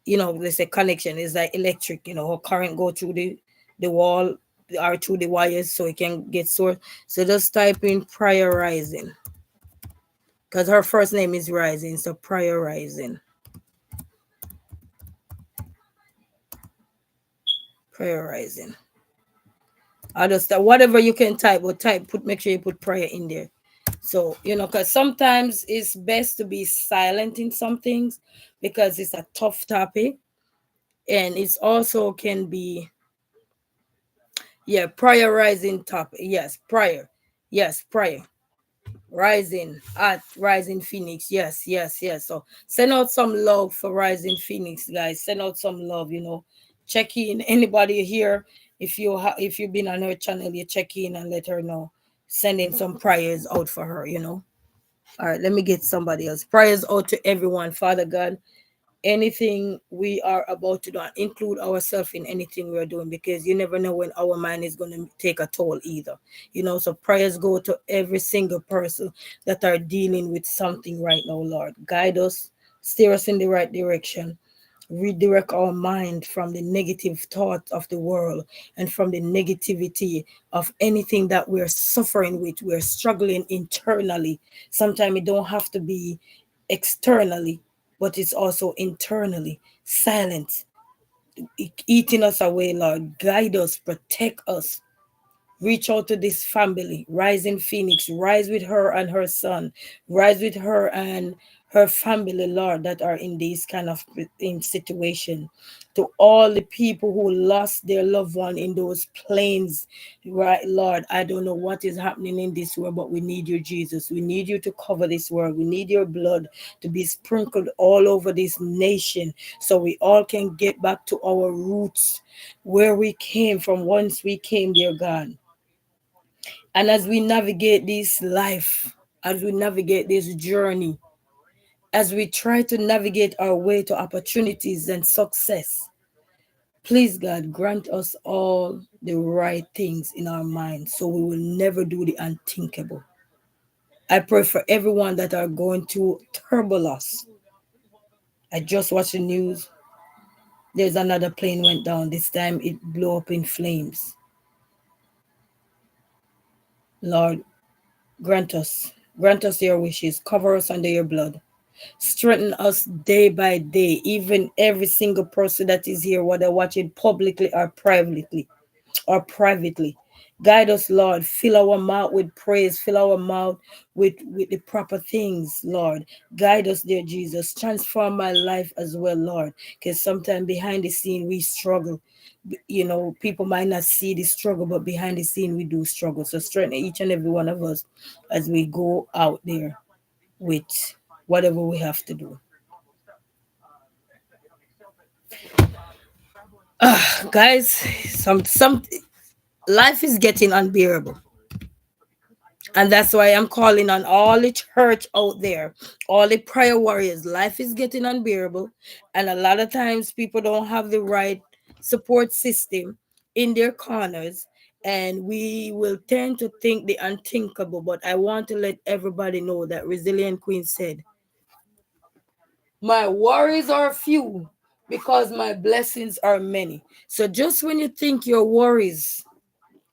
there's a connection. It's like electric. Her current go through the wall or through the wires, so it can get source. So just type in prayer Rising, because her first name is Rising, so prayer Rising. Prayer Rising. I just whatever you can type, but make sure you put prayer in there. So, because sometimes it's best to be silent in some things because it's a tough topic. And it's also can be, yeah, prayer Rising topic. Yes, prayer. Yes, prayer. Rising Phoenix. Yes, yes, yes. So send out some love for Rising Phoenix, guys. Send out some love. Check in. Anybody here? If you've been on her channel, you check in and let her know. Sending some prayers out for her. All right, let me get somebody else. Prayers out to everyone, Father God. Anything we are about to do, include ourselves in anything we're doing, because you never know when our mind is going to take a toll either. So prayers go to every single person that are dealing with something right now, Lord. Guide us, steer us in the right direction, redirect our mind from the negative thought of the world and from the negativity of anything that we're suffering with, we're struggling internally. Sometimes it don't have to be externally, but it's also internally. Silence, eating us away, Lord. Guide us, protect us. Reach out to this family. Rise in Phoenix. Rise with her and her son. Rise with her and her family, Lord, that are in this kind of in situation. To all the people who lost their loved one in those planes, right, Lord, I don't know what is happening in this world, but we need you, Jesus. We need you to cover this world. We need your blood to be sprinkled all over this nation so we all can get back to our roots where we came from once we came, dear God. And as we navigate this life, as we navigate this journey, as we try to navigate our way to opportunities and success, please, God, grant us all the right things in our minds so we will never do the unthinkable. I pray for everyone that are going through terrible loss. I just watched the news. There's another plane went down. This time it blew up in flames. Lord, grant us your wishes. Cover us under your blood. Strengthen us day by day, even every single person that is here, whether watching publicly or privately. Guide us, Lord. Fill our mouth with praise. Fill our mouth with the proper things, Lord. Guide us, dear Jesus. Transform my life as well, Lord. Because sometimes behind the scene we struggle. People might not see the struggle, but behind the scene we do struggle. So strengthen each and every one of us as we go out there with whatever we have to do. Guys, some life is getting unbearable. And that's why I'm calling on all the church out there, all the prayer warriors. Life is getting unbearable. And a lot of times people don't have the right support system in their corners. And we will tend to think the unthinkable. But I want to let everybody know that Resilient Queen said, my worries are few because my blessings are many. So just when you think your worries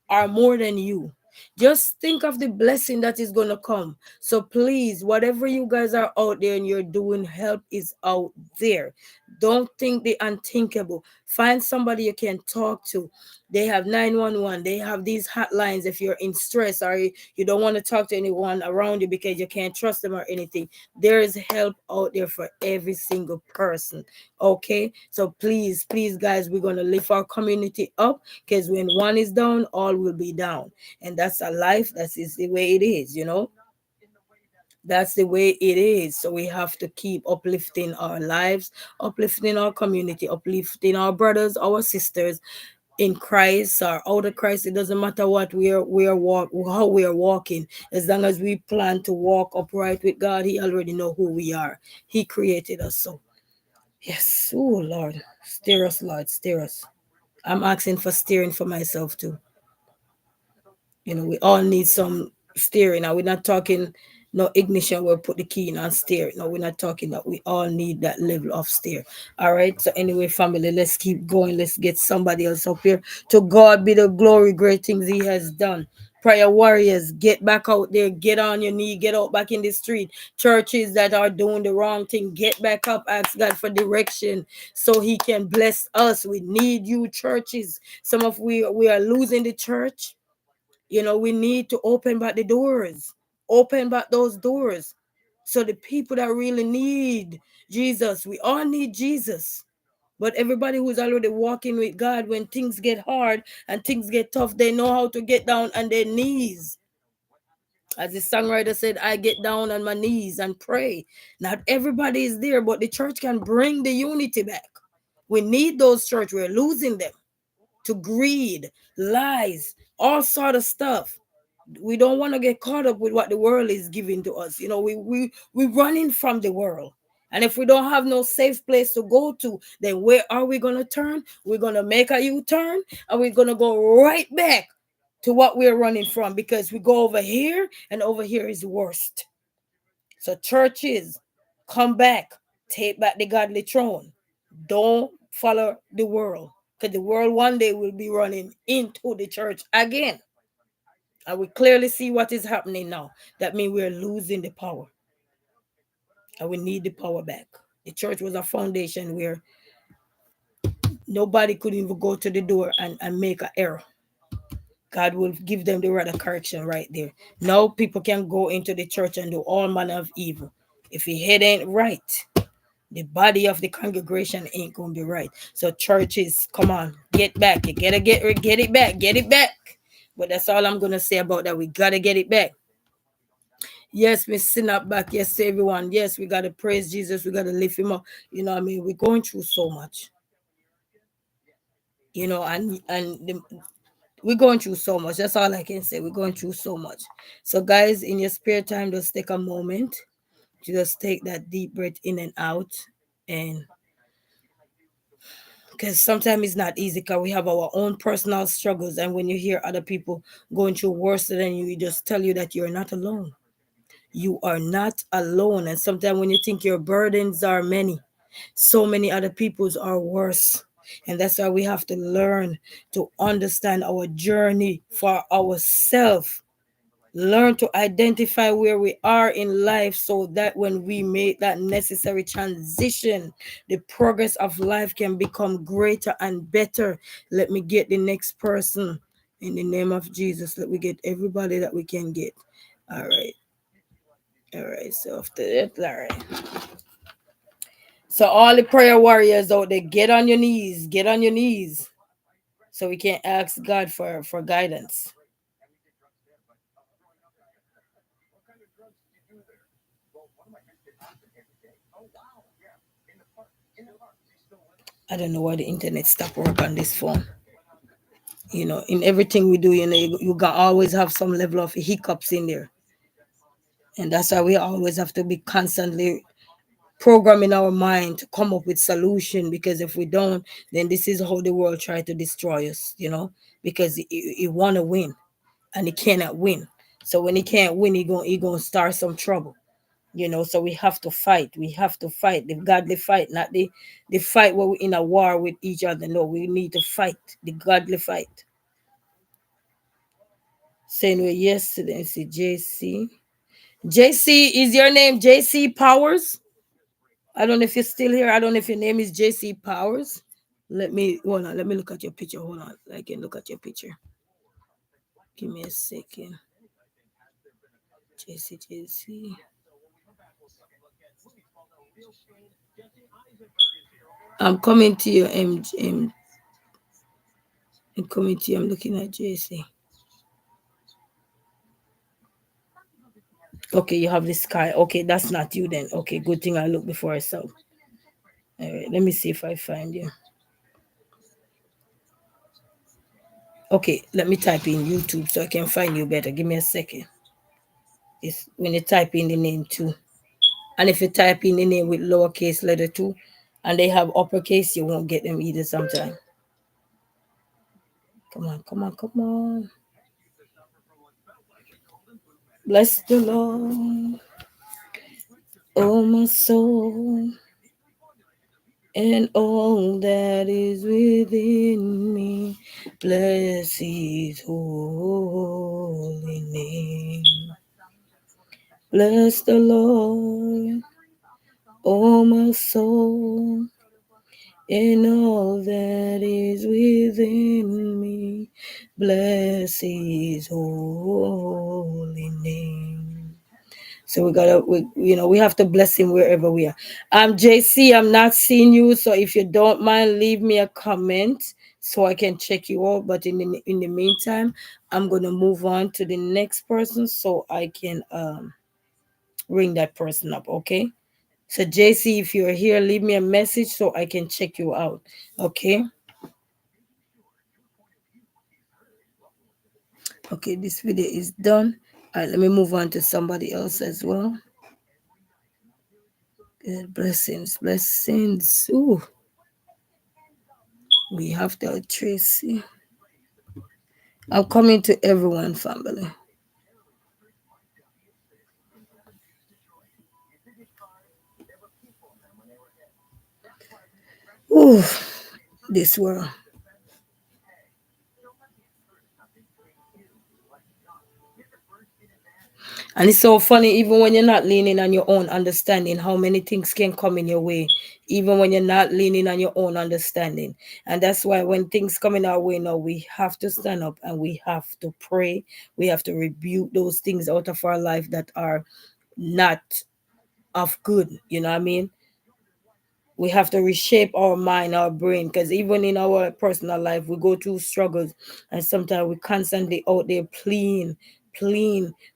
are more than you, just think of the blessing that is going to come. So please, whatever you guys are out there and you're doing, help is out there. Don't think the unthinkable. Find somebody you can talk to. They have 911. They have these hotlines if you're in stress or you don't want to talk to anyone around you because you can't trust them or anything. There is help out there for every single person. Okay? So please, please, guys, we're going to lift our community up because when one is down, all will be down. And that's a life. That is the way it is. That's the way it is. So we have to keep uplifting our lives, uplifting our community, uplifting our brothers, our sisters in Christ or out of Christ. It doesn't matter what how we are walking. As long as we plan to walk upright with God, He already know who we are. He created us. So yes, oh Lord, steer us, Lord, steer us. I'm asking for steering for myself too. We all need some steering. Now we're not talking no ignition where we put the key in and steer. No, we're not talking that. We all need that level of steer. All right. So anyway, family, let's keep going. Let's get somebody else up here. To God be the glory, great things He has done. Prayer warriors, get back out there, get on your knee, get out back in the street. Churches that are doing the wrong thing, get back up, ask God for direction so He can bless us. We need you, churches. Some of we are losing the church. We need to open back the doors, open back those doors. So the people that really need Jesus, we all need Jesus. But everybody who's already walking with God, when things get hard and things get tough, they know how to get down on their knees. As the songwriter said, I get down on my knees and pray. Not everybody is there, but the church can bring the unity back. We need those church. We're losing them to greed, lies, all sort of stuff. We don't want to get caught up with what the world is giving to us. We running from the world. And if we don't have no safe place to go to, then where are we going to turn? We're going to make a U-turn and we're going to go right back to what we're running from because we go over here and over here is worst. So churches, come back, take back the godly throne. Don't follow the world because the world one day will be running into the church again. And we clearly see what is happening now. That means we're losing the power. And we need the power back. The church was a foundation where nobody could even go to the door and make an error. God will give them the rod of correction right there. Now people can go into the church and do all manner of evil. If your head ain't right, the body of the congregation ain't gonna be right. So churches, come on, get back. You gotta get it back, get it back. But that's all I'm gonna say about that. We gotta get it back. Yes, we sin up back. Yes, everyone. Yes, we gotta praise Jesus. We gotta lift him up. You know what I mean? We're going through so much. You know, we're going through so much. That's all I can say. We're going through so much. So, guys, in your spare time, just take a moment to just take that deep breath in and out, and because sometimes it's not easy because we have our own personal struggles, and when you hear other people going through worse than you, it just tell you that you're not alone. You are not alone. And sometimes when you think your burdens are many, so many other people's are worse. And that's why we have to learn to understand our journey for ourselves. Learn to identify where we are in life so that when we make that necessary transition, the progress of life can become greater and better. Let me get the next person in the name of Jesus. Let me get everybody that we can get. All right. All right. So after that, all right. So all the prayer warriors out there, get on your knees. Get on your knees so we can ask God for guidance. I don't know why the internet stopped work on this phone. You know, in everything we do, you can always have some level of hiccups in there. And that's why we always have to be constantly programming our mind to come up with solution, because if we don't, then this is how the world try to destroy us, because he want to win and he cannot win. So when he can't win, he gonna start some trouble. So we have to fight. We have to fight the godly fight, not the fight where we're in a war with each other. No, we need to fight the godly fight. Saying we yesterday, see JC. JC, is your name JC Powers? I don't know if you're still here. I don't know if your name is JC Powers. Let me hold on. Let me look at your picture. Hold on. I can look at your picture. Give me a second. JC. I'm coming to you, I'm coming to you. I'm looking at JC. Okay, you have the sky. Okay, that's not you then. Okay, good thing I looked before I saw. All right, let me see if I find you. Okay, let me type in YouTube so I can find you better. Give me a second. It's when you type in the name too. And if you type in the name with lowercase letter too, and they have uppercase, you won't get them either sometime. Come on, come on, come on. Bless the Lord, oh my soul, and all that is within me. Bless his holy name. Bless the Lord, oh my soul, and all that is within me. Bless his holy name. So we have to bless him wherever we are. JC, I'm not seeing you, so if you don't mind, leave me a comment so I can check you out. But in the meantime, I'm gonna move on to the next person so I can ring that person up. Okay. So JC, if you're here, leave me a message so I can check you out. Okay. Okay, this video is done. All right, let me move on to somebody else as well. Good blessings, blessings. Ooh, we have the Tracy. I'm coming to everyone, family. Ooh, this world. And it's so funny, even when you're not leaning on your own understanding, how many things can come in your way, even when you're not leaning on your own understanding. And that's why when things come in our way now, we have to stand up and we have to pray. We have to rebuke those things out of our life that are not of good. You know what I mean? We have to reshape our mind, our brain, because even in our personal life, we go through struggles, and sometimes we constantly out there pleading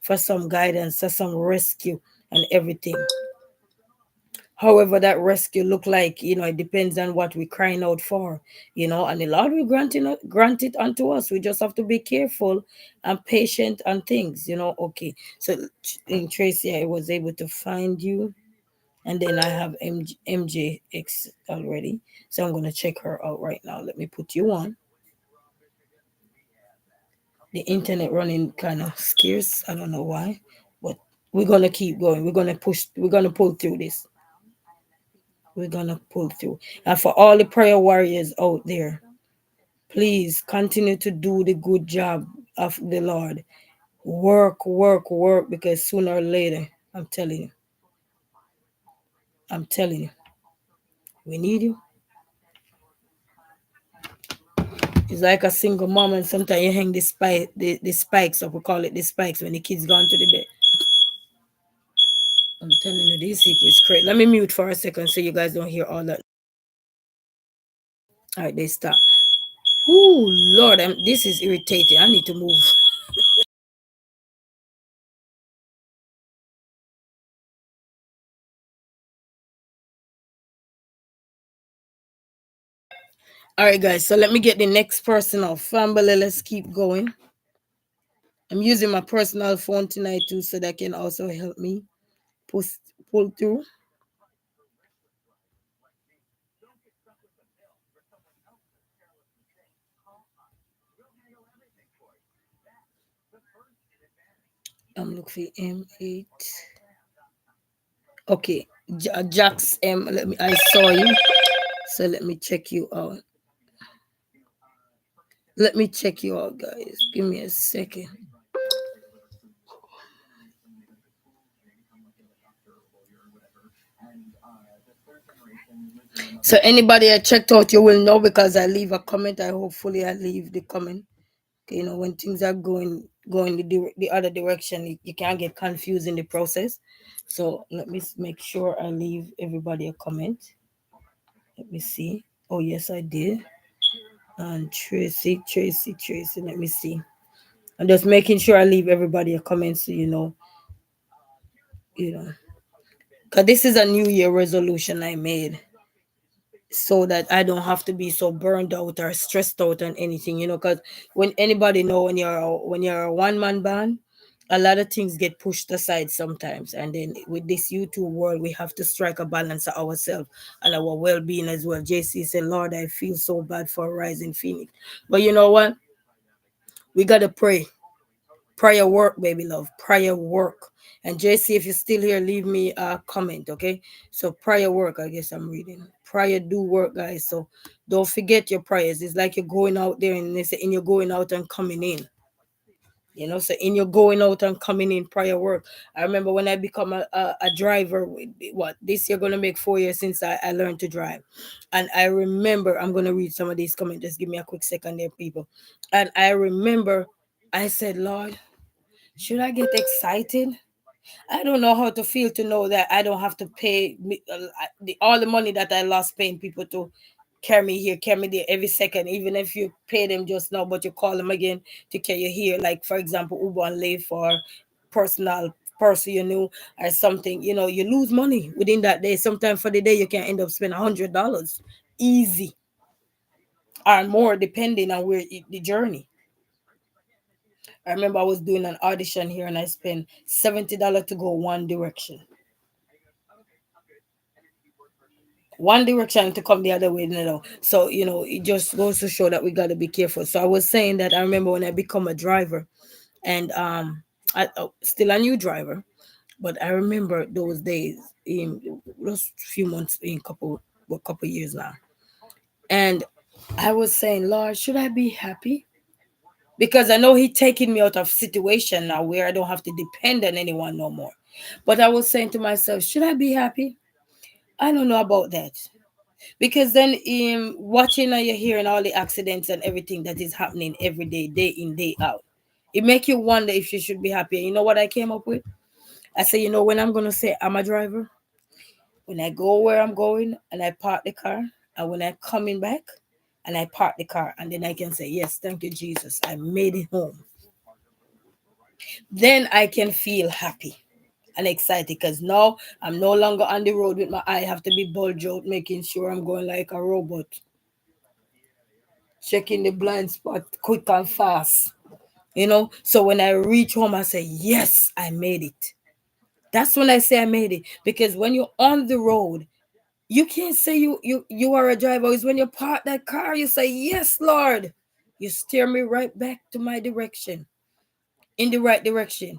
for some guidance, for some rescue, and everything. However, that rescue look like, it depends on what we're crying out for, and the Lord will grant it unto us. We just have to be careful and patient on things, Okay, so in Tracy, I was able to find you. And then I have MJX already. So I'm going to check her out right now. Let me put you on. The internet running kind of scarce. I don't know why. But we're going to keep going. We're going to pull through this. We're going to pull through. And for all the prayer warriors out there, please continue to do the good job of the Lord. Work, work, work, because sooner or later, I'm telling you, we need you. It's like a single mom, and sometimes you hang the spikes up. We call it the spikes when the kids gone to the bed. I'm telling you, these people is crazy. Let me mute for a second so you guys don't hear all that. All right, they stop. Ooh, Lord, this is irritating. I need to move. All right, guys. So let me get the next person off. Family, let's keep going. I'm using my personal phone tonight too, so that can also help me pull through. I'm looking for M8. Okay, Jax M. I saw you, so let me check you out. Let me check you out, guys. Give me a second. So anybody I checked out, you will know because I leave a comment. Hopefully I leave the comment. When things are going the other direction, you can't get confused in the process. So let me make sure I leave everybody a comment. Let me see. Oh yes, I did. And Tracy. Let me see. I'm just making sure I leave everybody a comment so you know, because this is a New Year resolution I made, so that I don't have to be so burned out or stressed out and anything, because when anybody know when you're a one-man band, a lot of things get pushed aside sometimes. And then with this YouTube world, we have to strike a balance of ourselves and our well-being as well. JC said, Lord, I feel so bad for Rising Phoenix. But you know what? We gotta pray. Prayer work, baby love. Prayer work. And JC, if you're still here, leave me a comment, okay? So prayer work, I guess I'm reading. Prayer do work, guys. So don't forget your prayers. It's like you're going out there and they say, and you're going out and coming in. So in your going out and coming in, prayer work. I remember when I become a driver, what, this year gonna make 4 years since I learned to drive. And I remember, I'm gonna read some of these comments. Just give me a quick second there, people. And I remember I said, Lord, should I get excited? I don't know how to feel to know that I don't have to pay all the money that I lost paying people to carry me here, carry me there every second, even if you pay them just now, but you call them again to carry you here. Like, for example, Uber and Lyft for personal person you know or something. You lose money within that day. Sometimes for the day, you can end up spending $100 easy or more, depending on the journey. I remember I was doing an audition here and I spent $70 to go one direction. One direction to come the other way. So, it just goes to show that we got to be careful. So I was saying that I remember when I become a driver and still a new driver, but I remember those days in just few months, in couple years now. And I was saying, Lord, should I be happy because I know he taking me out of situation now where I don't have to depend on anyone no more. But I was saying to myself, should I be happy? I don't know about that. Because then watching and you're hearing all the accidents and everything that is happening every day in, day out. It make you wonder if you should be happy. And you know what I came up with? I say, when I'm gonna say I'm a driver, when I go where I'm going and I park the car, and when I coming back and I park the car, and then I can say, yes, thank you, Jesus, I made it home. Then I can feel happy and excited because now I'm no longer on the road with my eye have to be bulged out, making sure I'm going like a robot, checking the blind spot quick and fast. So when I reach home, I say, yes, I made it. That's when I say I made it. Because when you're on the road, you can't say you are a driver. It's when you park that car, you say, yes, Lord. You steer me right back to my direction, in the right direction.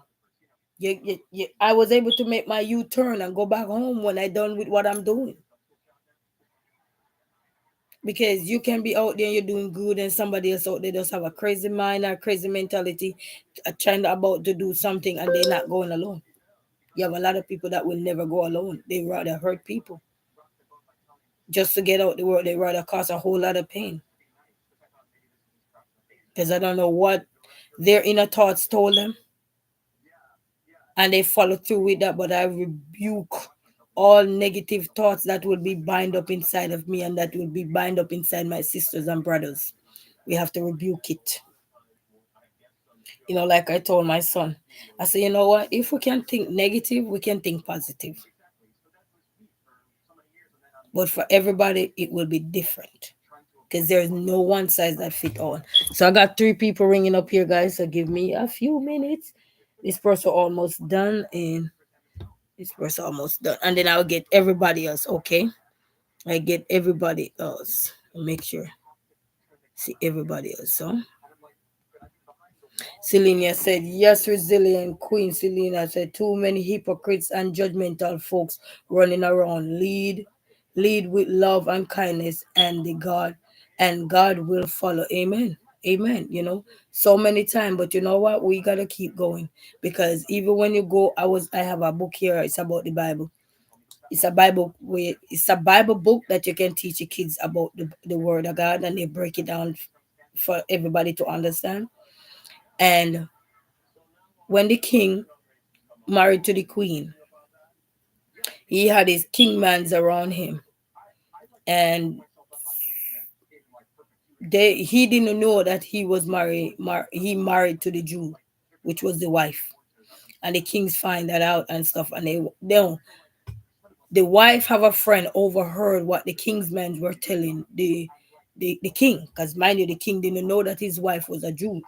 I was able to make my U-turn and go back home when I done with what I'm doing. Because you can be out there and you're doing good, and somebody else out there just have a crazy mind or crazy mentality, trying about to do something, and they're not going alone. You have a lot of people that will never go alone. They rather hurt people just to get out the world. They rather cause a whole lot of pain, because I don't know what their inner thoughts told them, and they follow through with that. But I rebuke all negative thoughts that will be bind up inside of me, and that will be bind up inside my sisters and brothers. We have to rebuke it. Like I told my son, I said, you know what? If we can think negative, we can think positive. But for everybody, it will be different, because there's no one size that fit all. So I got 3 people ringing up here, guys. So give me a few minutes. This person almost done, and this person almost done, and then I'll get everybody else. Okay, I get everybody else. Make sure see everybody else. So Selena said, yes, resilient queen. Selena said, too many hypocrites and judgmental folks running around. Lead with love and kindness, and God will follow. Amen. Amen. So many times, but you know what? We gotta keep going, because even when you go, I have a book here. It's about the Bible. It's a Bible book that you can teach your kids about the word of God, and they break it down for everybody to understand. And when the king married to the queen, he had his kingmans around him, and he didn't know that he was he married to the Jew, which was the wife. And the kings find that out and stuff, and the wife have a friend overheard what the kingsmen were telling the king, because mind you, the king didn't know that his wife was a Jew,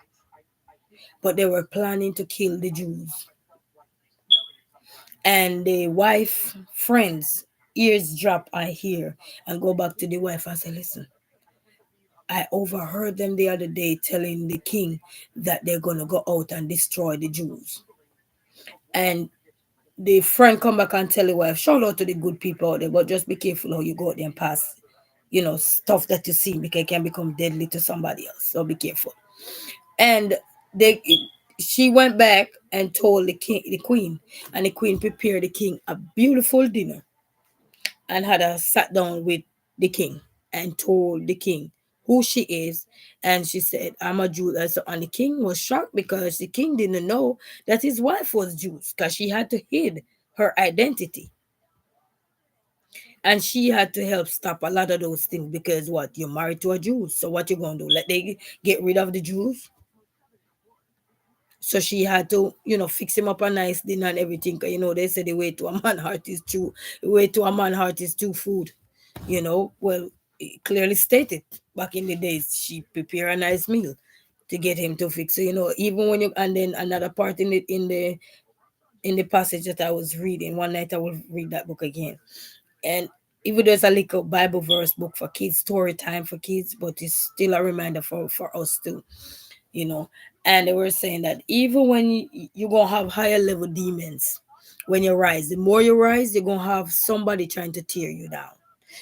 but they were planning to kill the Jews. And the wife friends ears drop, I hear, and go back to the wife and say, listen, I overheard them the other day telling the king that they're going to go out and destroy the Jews. And the friend come back and tell the wife, shout out to the good people out there, but just be careful how you go out there and pass, stuff that you see, because it can become deadly to somebody else. So be careful. And they she went back and told the queen, and the queen prepared the king a beautiful dinner, and had her sat down with the king and told the king who she is. And she said, I'm a Jew. And the king was shocked, because the king didn't know that his wife was Jews, because she had to hide her identity. And she had to help stop a lot of those things, because what? You're married to a Jew. So what you gonna do? Let they get rid of the Jews? So she had to, fix him up a nice dinner and everything. 'Cause, they say the way to a man heart is true. The way to a man heart is true food. Well, it clearly stated back in the days, she prepare a nice meal to get him to fix. So, even when you, and then another part in the passage that I was reading one night, I will read that book again. And even though it's a little Bible verse book for kids, story time for kids, but it's still a reminder for us too, you know. And they were saying that even when you're gonna have higher level demons, when you rise, the more you rise, you're gonna have somebody trying to tear you down.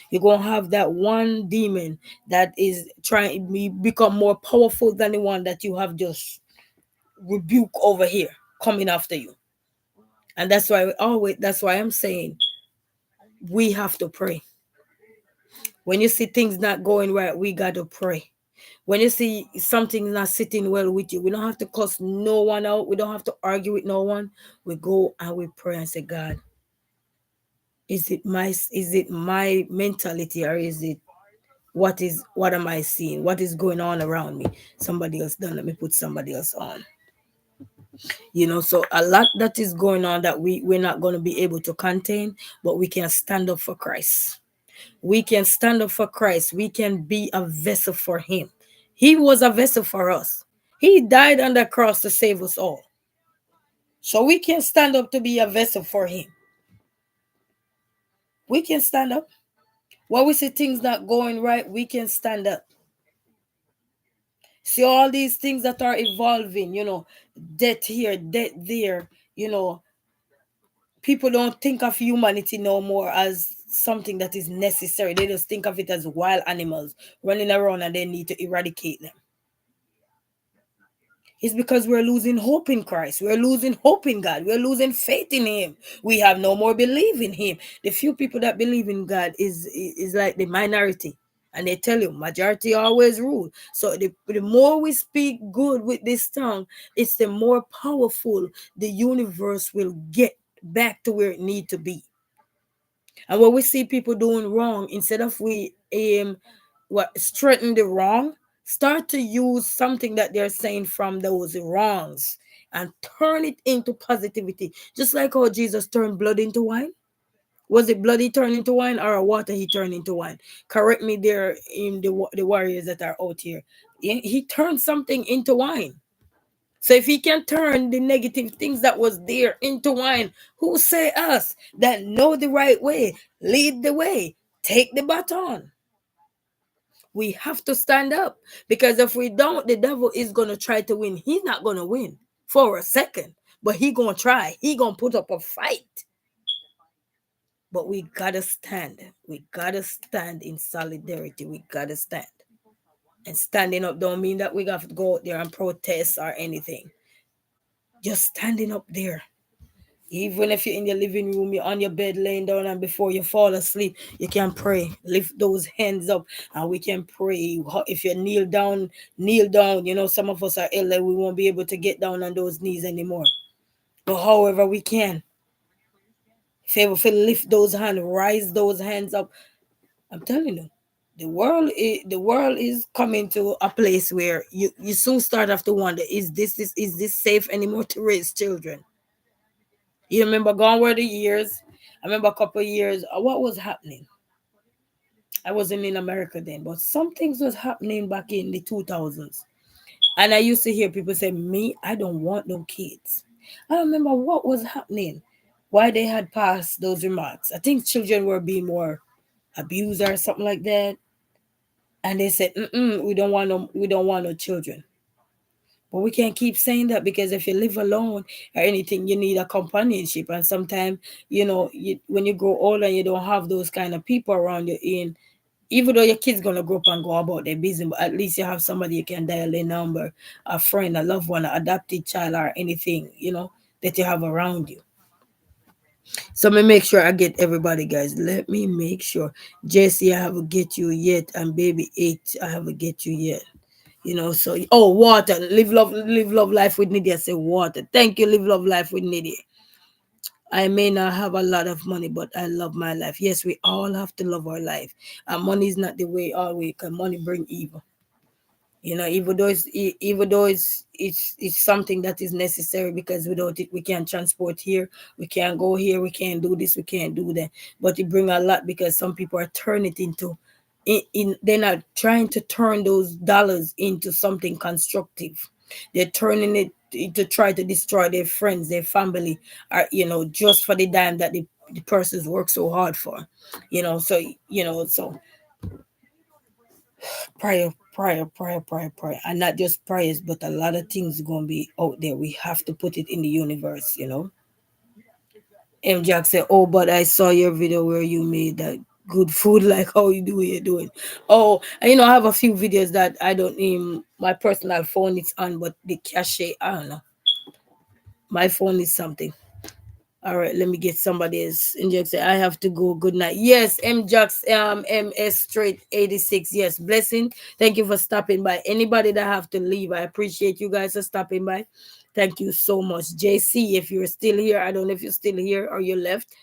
You're gonna have that one demon that is trying to become more powerful than the one that you have just rebuke over here coming after you. And that's why I'm saying we have to pray. When you see things not going right, we gotta pray. When you see something not sitting well with you, we don't have to cuss no one out. We don't have to argue with no one. We go and we pray and say, God, is it my mentality, or is it what am I seeing? What is going on around me? Somebody else done. Let me put somebody else on. So a lot that is going on that we're not going to be able to contain, but we can stand up for Christ. We can stand up for Christ. We can be a vessel for him. He was a vessel for us. He died on the cross to save us all. So we can stand up to be a vessel for him. We can stand up. When we see things not going right, we can stand up. See all these things that are evolving, death here, death there, people don't think of humanity no more as something that is necessary. They just think of it as wild animals running around and they need to eradicate them. It's because we're losing hope in Christ. We're losing hope in God. We're losing faith in him. We have no more belief in him. The few people that believe in God is like the minority. And they tell you majority always rule. So the more we speak good with this tongue, it's the more powerful the universe will get back to where it need to be. And when we see people doing wrong, instead of we straighten the wrong, start to use something that they're saying from those wrongs and turn it into positivity. Just like how Jesus turned blood into wine. Was it blood he turned into wine, or water he turned into wine? Correct me there in the warriors that are out here. He turned something into wine. So if he can turn the negative things that was there into wine, who say us that know the right way, lead the way, take the baton? We have to stand up, because if we don't, the devil is going to try to win. He's not going to win for a second, but he going to try. He going to put up a fight. But we got to stand. We got to stand in solidarity. We got to stand. And standing up don't mean that we got to go out there and protest or anything. Just standing up there. Even if you're in your living room, you're on your bed laying down, and before you fall asleep, you can pray. Lift those hands up and we can pray. If you kneel down, kneel down. Some of us are elderly, we won't be able to get down on those knees anymore. But however we can, if you lift those hands, rise those hands up. I'm telling you, the world is coming to a place where you soon start have to wonder, is this safe anymore to raise children? You remember gone were the years. I remember a couple of years. What was happening? I wasn't in America then, but some things was happening back in the 2000s. And I used to hear people say, me, I don't want no kids. I don't remember what was happening, why they had passed those remarks. I think children were being more abused or something like that. And they said, we don't want no children. But we can't keep saying that, because if you live alone or anything, you need a companionship. And sometimes, when you grow older and you don't have those kind of people around you, even though your kid's gonna grow up and go about their business, but at least you have somebody you can dial a number, a friend, a loved one, an adopted child, or anything, that you have around you. So let me make sure I get everybody, guys. Let me make sure. Jesse, I haven't get you yet, and baby 8, I haven't get you yet. So water, live love life with Nidia. Say water. Thank you, live love life with Nidia. I may not have a lot of money, but I love my life. Yes, we all have to love our life. And money is not the way always, because money bring evil. Even though it's something that is necessary, because without it we can't transport here, we can't go here, we can't do this, we can't do that. But it bring a lot, because some people are turning it into they're not trying to turn those dollars into something constructive. They're turning it to try to destroy their friends, their family, or just for the dime that the persons work so hard for. So prayer, and not just prayers, but a lot of things gonna be out there. We have to put it in the universe. M. Jack said, "Oh, but I saw your video where you made that good food like how you do you're doing. Oh, and you know, I have a few videos that I don't my personal phone is on, but the cache, I don't know. My phone is something. All right, let me get somebody else. Inject. I have to go. Good night. Yes, M Jax, MS Straight 86. Yes, blessing. Thank you for stopping by. Anybody that have to leave, I appreciate you guys for stopping by. Thank you so much. JC, if you're still here, I don't know if you're still here or you left.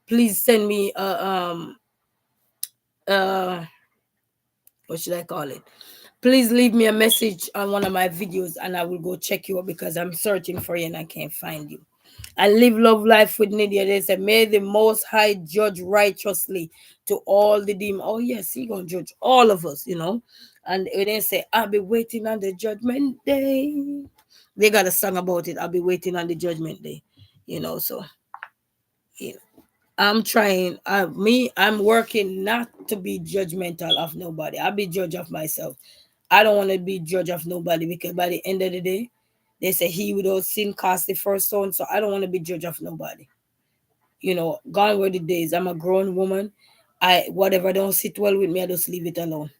Please send me uh what should I call it? Please leave me a message on one of my videos and I will go check you out because I'm searching for you and I can't find you. I live love life with Nydia. They say, may the most high judge righteously to all the demons. Oh, yes, he gonna judge all of us, you know. And they say, I'll be waiting on the judgment day. They got a song about it. I'll be waiting on the judgment day, you know. So you know, I'm trying. I'm working not to be judgmental of nobody. I'll be judge of myself. I don't want to be judge of nobody because by the end of the day, they say he without sin cast the first stone. So I don't want to be judge of nobody. You know, gone were the days. I'm a grown woman. I whatever don't sit well with me, I just leave it alone.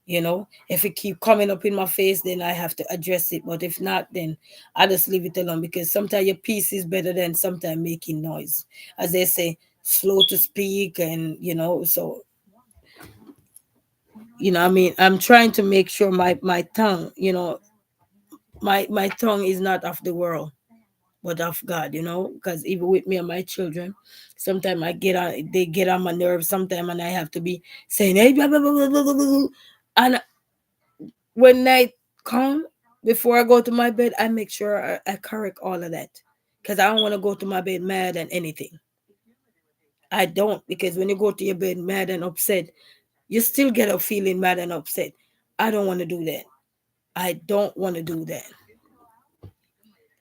You know, if it keep coming up in my face, then I have to address it. But if not, then I just leave it alone because sometimes your peace is better than sometimes making noise. As they say, slow to speak, and you know, so you know, I mean, I'm trying to make sure my tongue, you know, my tongue is not of the world but of God, you know, because even with me and my children, sometimes they get on my nerves sometimes, and I have to be saying, hey, blah, blah, blah, blah, blah, blah, blah. And when night come, before I go to my bed, I make sure I correct all of that because I don't want to go to my bed mad and anything. I don't, because when you go to your bed mad and upset, you still get a feeling mad and upset. I don't want to do that. I don't want to do that.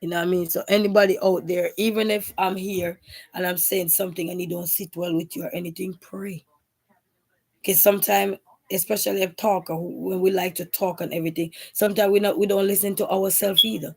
You know what I mean? So anybody out there, even if I'm here and I'm saying something and it don't sit well with you or anything, pray. Because sometimes, especially a talker, when we like to talk and everything, sometimes we don't listen to ourselves either.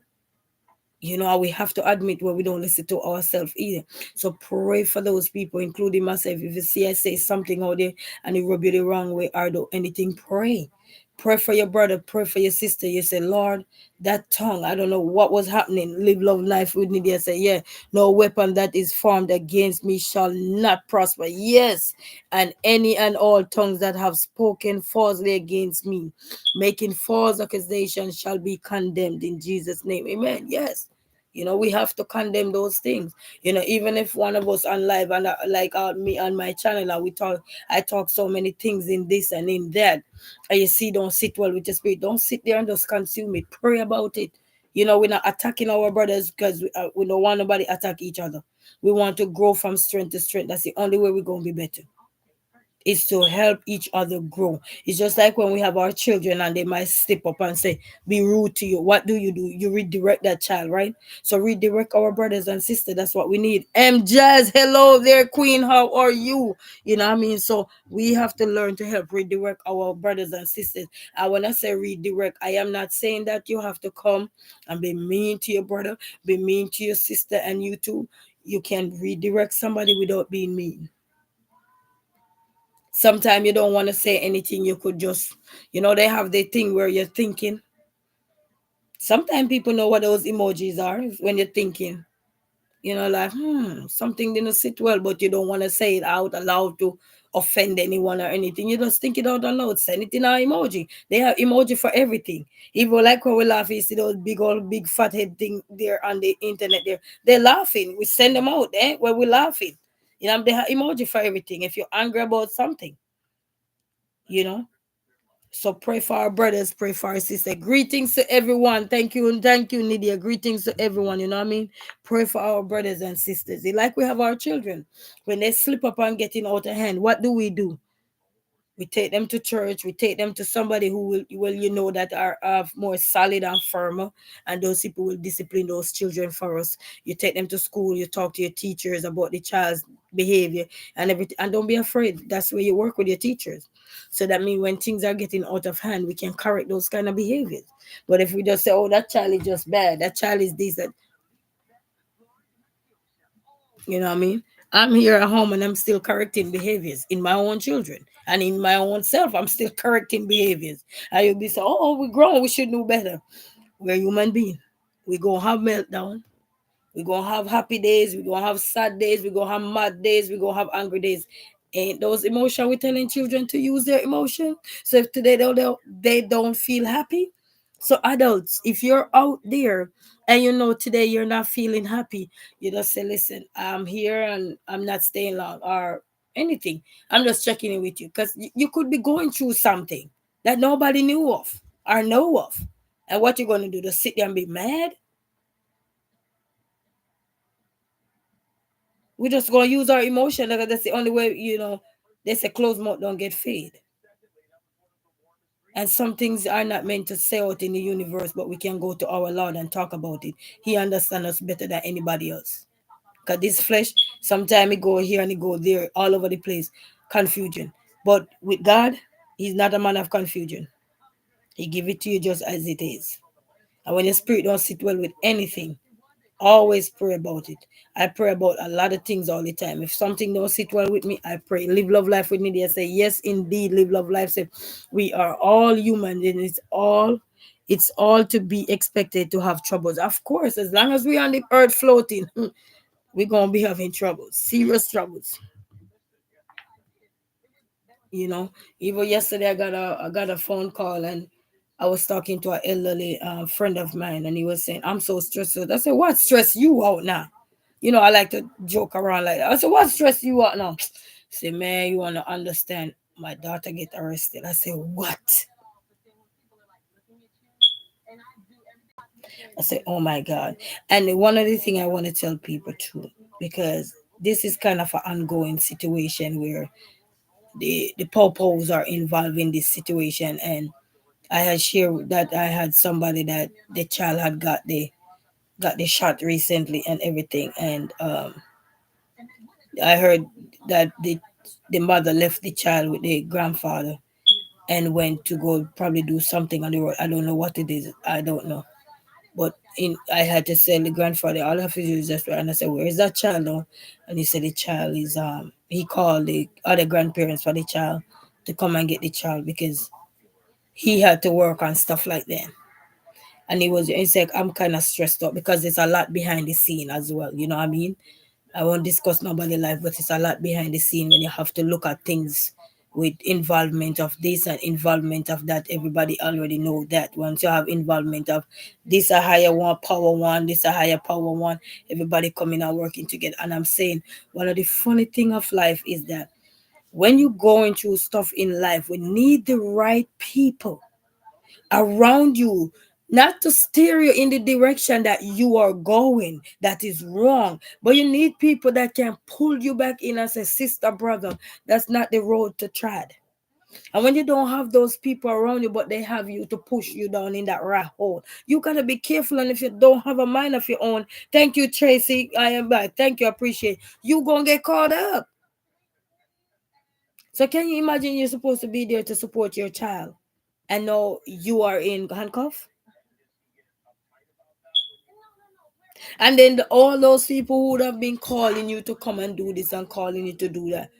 You know, we have to admit when we don't listen to ourselves either. So pray for those people, including myself. If you see I say something out there and it rub you the wrong way or do anything, pray. Pray for your brother, pray for your sister. You say, Lord, that tongue, I don't know what was happening. Live love life with me. They say, yeah, no weapon that is formed against me shall not prosper. Yes, and any and all tongues that have spoken falsely against me, making false accusations, shall be condemned in Jesus' name. Amen. Yes. You know, we have to condemn those things. You know, even if one of us on live and like me on my channel, and I talk so many things in this and in that, and you see, don't sit well with your spirit. Don't sit there and just consume it. Pray about it. You know, we're not attacking our brothers because we don't want nobody attack each other. We want to grow from strength to strength. That's the only way we're gonna be better is to help each other grow. It's just like when we have our children and they might slip up and say, be rude to you. What do? You redirect that child, right? So redirect our brothers and sisters. That's what we need. Jazz, hello there, Queen. How are you? You know what I mean? So we have to learn to help redirect our brothers and sisters. And when I say redirect, I am not saying that you have to come and be mean to your brother, be mean to your sister, and you too. You can redirect somebody without being mean. Sometimes you don't want to say anything. You could just, you know, they have the thing where you're thinking. Sometimes people know what those emojis are when you're thinking. You know, like, something didn't sit well, but you don't want to say it out aloud to offend anyone or anything. You just think it out aloud. Send it in our emoji. They have emoji for everything. Even like when we laugh, you see those big old big fat head thing there on the internet there. They're laughing. We send them out when we're laughing. You know, they have emoji for everything. If you're angry about something, you know. So pray for our brothers, pray for our sister. Greetings to everyone. Thank you, Nydia. Greetings to everyone. You know what I mean? Pray for our brothers and sisters. Like we have our children. When they slip up and getting out of hand, what do? We take them to church. We take them to somebody who will you know that are more solid and firmer, and those people will discipline those children for us. You take them to school. You talk to your teachers about the child's behavior and everything, and don't be afraid. That's where you work with your teachers. So that means when things are getting out of hand, we can correct those kind of behaviors. But if we just say, "Oh, that child is just bad. That child is this," that, you know what I mean? I'm here at home and I'm still correcting behaviors in my own children and in my own self. I'm still correcting behaviors. And you'll be saying, oh, we're grown, we should know better. We're human beings. We gonna have meltdown. We're gonna have happy days, we're gonna have sad days, we're gonna have mad days, we're gonna have angry days. Ain't those emotions we're telling children to use their emotion? So if today they don't feel happy. So adults, if you're out there and you know today you're not feeling happy, you just say, listen, I'm here and I'm not staying long or anything. I'm just checking in with you because you could be going through something that nobody knew of or know of. And what you're gonna do? Just sit there and be mad? We just gonna use our emotion because that's the only way, they say closed mouth don't get fed. And some things are not meant to say out in the universe, but we can go to our Lord and talk about it. He understands us better than anybody else. Because this flesh, sometimes it go here and it go there, all over the place. Confusion. But with God, He's not a man of confusion. He give it to you just as it is. And when your spirit don't sit well with anything, always pray about it. I pray about a lot of things all the time. If something don't sit well with me, I pray. Live love life with me. They say, yes, indeed, live love life. Say, we are all human, and it's all to be expected to have troubles. Of course, as long as we're on the earth floating, we're gonna be having troubles, serious troubles. you know Even yesterday I got a phone call, and I was talking to an elderly friend of mine, and he was saying, I'm so stressed out. I said, what stress you out now? I like to joke around like that. I said, what stress you out now? Say, man, you want to understand, my daughter get arrested. I said, what? I said, oh my God. And one other thing I want to tell people too, because this is kind of an ongoing situation where the popos are involved in this situation. And I had shared that I had somebody that the child had got the shot recently and everything. And I heard that the mother left the child with the grandfather and went to go probably do something on the road. I don't know what it is. I don't know. But I had to tell the grandfather, all I have to do is just and I said, where is that child now? And he said the child is he called the other grandparents for the child to come and get the child because he had to work on stuff like that. And he said, I'm kind of stressed out because there's a lot behind the scene as well. You know what I mean? I won't discuss nobody life, but it's a lot behind the scene when you have to look at things with involvement of this and involvement of that. Everybody already know that. Once you have involvement of this a higher one, power one, this a higher power one, everybody coming and working together. And I'm saying one of the funny thing of life is that when you going through stuff in life, we need the right people around you, not to steer you in the direction that you are going that is wrong, but you need people that can pull you back in and say, sister, brother, that's not the road to tread. And when you don't have those people around you, but they have you to push you down in that rat hole, you gotta be careful. And if you don't have a mind of your own, thank you, Tracy, I am back, thank you, appreciate, you gonna get caught up. So can you imagine, you're supposed to be there to support your child and now you are in handcuff? And then all those people who would have been calling you to come and do this and calling you to do that,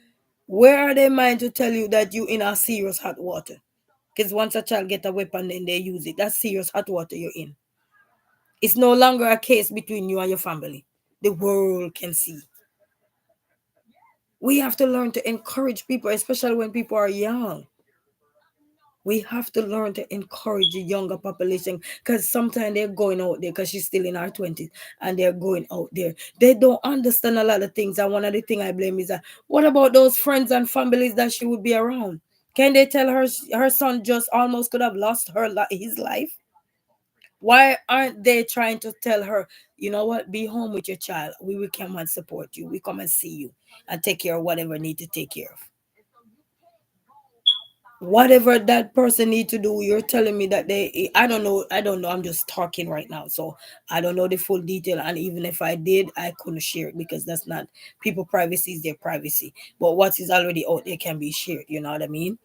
where are they mind to tell you that you in a serious hot water? Because once a child get a weapon and they use it, that's serious hot water you're in. It's no longer a case between you and your family. The world can see. We have to learn to encourage people, especially when people are young. We have to learn to encourage the younger population because sometimes they're going out there because she's still in her 20s and they're going out there. They don't understand a lot of things. And one of the things I blame is that what about those friends and families that she would be around? Can they tell her son just almost could have lost his life? Why aren't they trying to tell her, you know what, be home with your child? We will come and support you. We come and see you and take care of whatever need to take care of. Whatever that person need to do, you're telling me that I don't know, I'm just talking right now, so I don't know the full detail. And even if I did, I couldn't share it because that's not people privacy, is their privacy. But what is already out there can be shared, you know what I mean?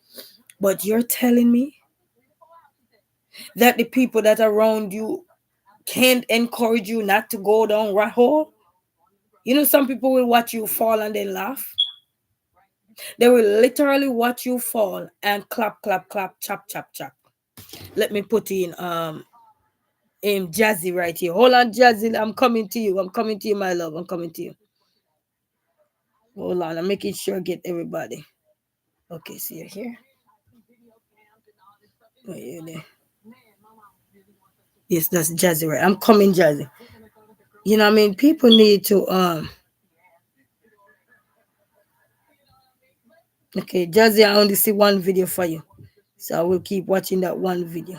But you're telling me that the people that are around you can't encourage you not to go down rat hole? You know, some people will watch you fall and then laugh. They will literally watch you fall and clap, clap, clap, chop, chop, chop. Let me put in Jazzy right here. Hold on, Jazzy. I'm coming to you. I'm coming to you, my love. I'm coming to you. Hold on. I'm making sure I get everybody. Okay, see you here. Oh, yeah, there. Yes, that's Jazzy right. I'm coming, Jazzy. You know what I mean? People need to okay, Jazzy, I only see one video for you. So I will keep watching that one video.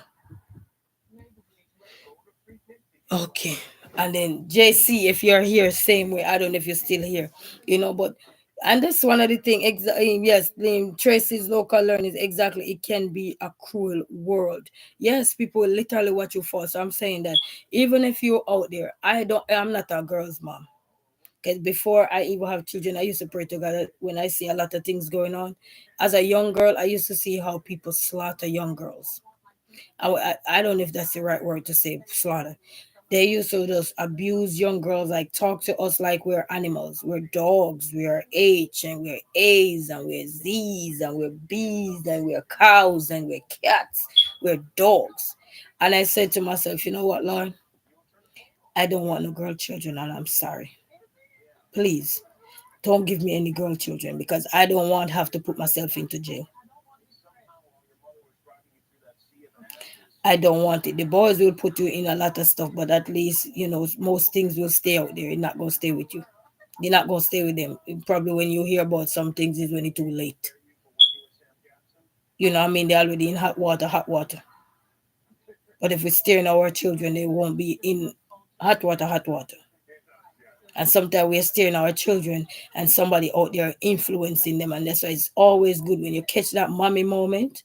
Okay. And then JC, if you're here, same way. I don't know if you're still here, but and that's one of the things. Yes, Tracy's local learning is exactly. It can be a cruel world. Yes, people literally watch you fall. So I'm saying that even if you're out there, I'm not a girl's mom. Because before I even have children, I used to pray to God when I see a lot of things going on. As a young girl, I used to see how people slaughter young girls. I don't know if that's the right word to say, slaughter. They used to just abuse young girls, like talk to us like we're animals. We're dogs, we're H, and we're A's, and we're Z's, and we're B's, and we're cows, and we're cats, we're dogs. And I said to myself, you know what, Lord? I don't want no girl children, and I'm sorry. Please don't give me any girl children because I don't want to have to put myself into jail. I don't want it. The boys will put you in a lot of stuff, but at least, most things will stay out there. It's not going to stay with you. You're not going to stay with them. Probably when you hear about some things is when it's too late. You know what I mean? They're already in hot water, hot water. But if we steer in our children, they won't be in hot water, hot water. And sometimes we're steering our children and somebody out there influencing them. And that's why it's always good when you catch that mommy moment,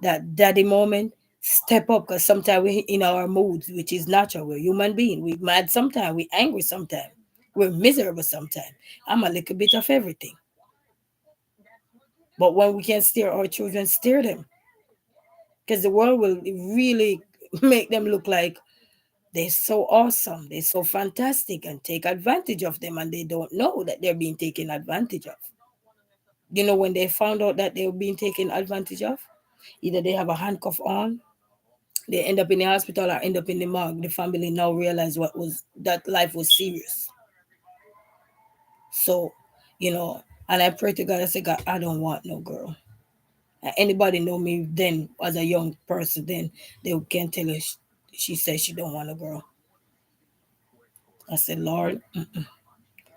that daddy moment, step up because sometimes we're in our moods, which is natural. We're human beings. We're mad sometimes, we're angry sometimes, we're miserable sometimes. I'm a little bit of everything. But when we can steer our children, steer them. Because the world will really make them look like they're so awesome, they're so fantastic, and take advantage of them, and they don't know that they're being taken advantage of. When they found out that they were being taken advantage of, either they have a handcuff on, they end up in the hospital, or end up in the morgue. The family now realize what was that life was serious. So, and I pray to God, I say, God, I don't want no girl. And anybody know me then as a young person, then they can tell her she says she don't want a girl. I said, Lord,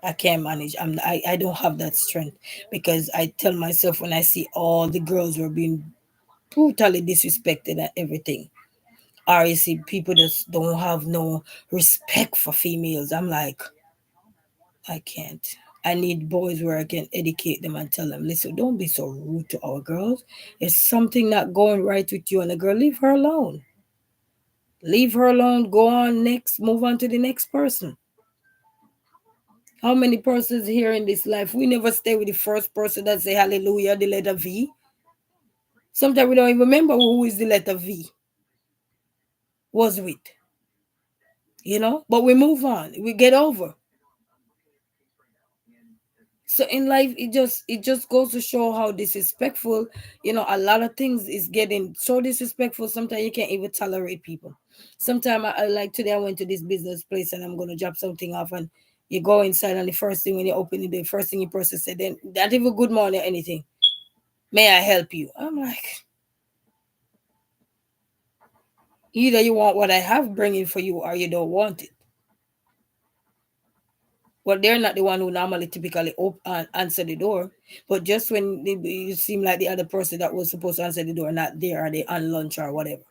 I can't manage. I don't have that strength because I tell myself when I see all the girls were being brutally disrespected and everything, or you see people just don't have no respect for females. I'm like, I can't. I need boys where I can educate them and tell them, listen, don't be so rude to our girls. If something not going right with you and the girl, leave her alone. Leave her alone. Go on next. Move on to the next person. How many persons here in this life? We never stay with the first person that say hallelujah, the letter V. Sometimes we don't even remember who is the letter V was with. But we move on. We get over. So in life, it just goes to show how disrespectful, a lot of things is getting so disrespectful. Sometimes you can't even tolerate people. Sometimes I like today I went to this business place and I'm gonna drop something off, and you go inside and the first thing when you open it, the first thing you person said, then not even good morning or anything. May I help you? I'm like, either you want what I have bringing for you or you don't want it. Well, they're not the one who normally typically answer the door. But just when you seem like the other person that was supposed to answer the door not there, or they on lunch or whatever.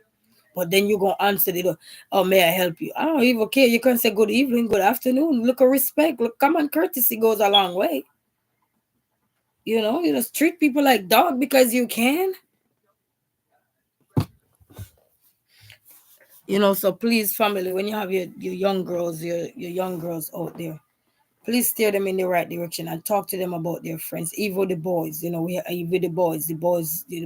But then you go answer the door. Oh, may I help you? I don't even care. You can say good evening, good afternoon. Look at respect. Look, common courtesy goes a long way. You just treat people like dog because you can. So please, family, when you have your young girls, your young girls out there, please steer them in the right direction and talk to them about their friends. Even the boys, even the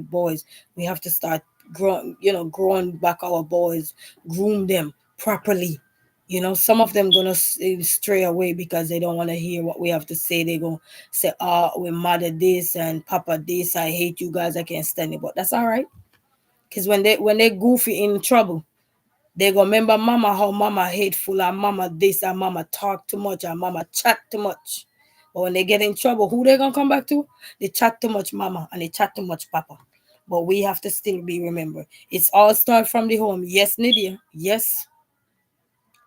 boys, we have to start growing back our boys, groom them properly. You know, some of them gonna stray away because they don't want to hear what we have to say. They gonna say, "Oh, we mother this and Papa this. I hate you guys. I can't stand it." But that's all right, cause when they goofy in trouble, they gonna remember Mama how Mama hateful and Mama this and Mama talk too much and Mama chat too much. But when they get in trouble, who they gonna come back to? They chat too much Mama and they chat too much Papa. But we have to still be remember. It's all start from the home. Yes, Nydia. Yes.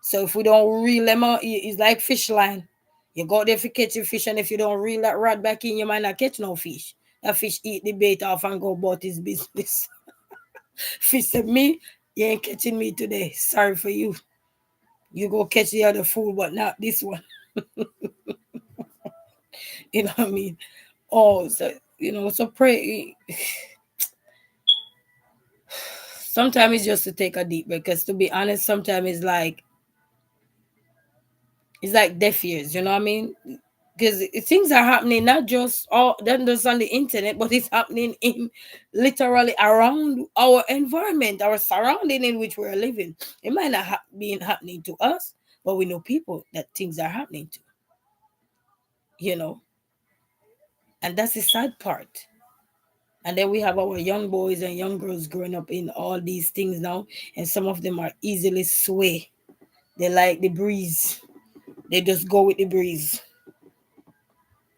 So if we don't reel them out, it's like fish line. You go there for catch a fish, and if you don't reel that rod back in, you might not catch no fish. That fish eat the bait off and go about his business. Fish said, "Me, you ain't catching me today. Sorry for you. You go catch the other food, but not this one." You know what I mean? Oh, so so pray. Sometimes it's just to take a deep breath. Because to be honest, sometimes it's like deaf ears. You know what I mean? Because things are happening not just all not just on the internet, but it's happening in literally around our environment, our surrounding in which we're living. It might not be happening to us, but we know people that things are happening to. You know, and that's the sad part. And then we have our young boys and young girls growing up in all these things now, and some of them are easily sway. They like the breeze. They just go with the breeze,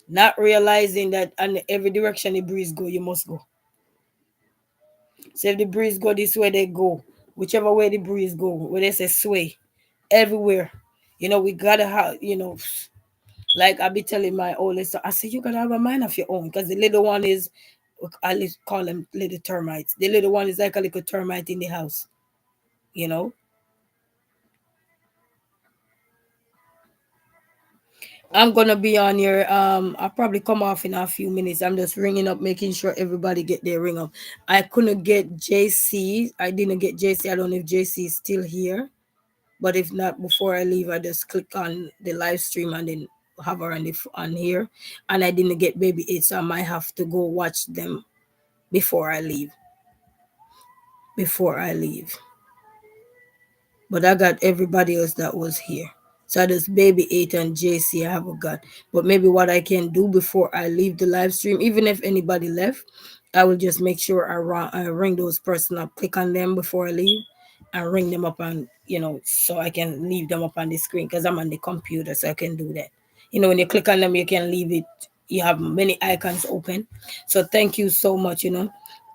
not realizing that in every direction the breeze go, you must go. So if the breeze go this way, they go. Whichever way the breeze go, where they say sway, everywhere. We gotta have, like I be telling my oldest, I say you gotta have a mind of your own, because the little one is, call them little termites. The little one is like a little termite in the house. You know, I'm gonna be on here. I'll probably come off in a few minutes. I'm just ringing up, making sure everybody get their ring up. I couldn't get JC. I didn't get JC. I don't know if JC is still here. But if not, before I leave, I just click on the live stream and then hover on here. And I didn't get baby 8, so I might have to go watch them before I leave. Before I leave. But I got everybody else that was here. So there's baby 8 and JC I haven't got. But maybe what I can do before I leave the live stream, even if anybody left, I will just make sure I ring those person up, click on them before I leave, and ring them up, and so I can leave them up on the screen, because I'm on the computer, so I can do that. When you click on them, you can leave it. You have many icons open. So thank you so much.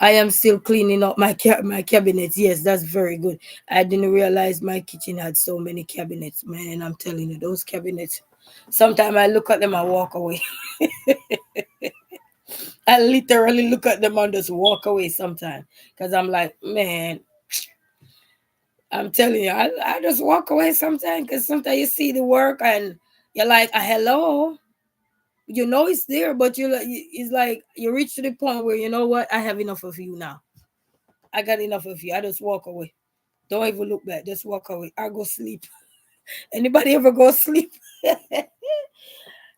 I am still cleaning up my cabinets. Yes, that's very good. I didn't realize my kitchen had so many cabinets, man. I'm telling you, those cabinets. Sometimes I look at them and walk away. I literally look at them and just walk away sometimes, because I'm like, man, I'm telling you, I just walk away sometimes, because sometimes you see the work and you're like, hello, it's there, but it's like you reach to the point where, you know what, I have enough of you now. I got enough of you. I just walk away. Don't even look back. Just walk away. I go sleep. Anybody ever go sleep?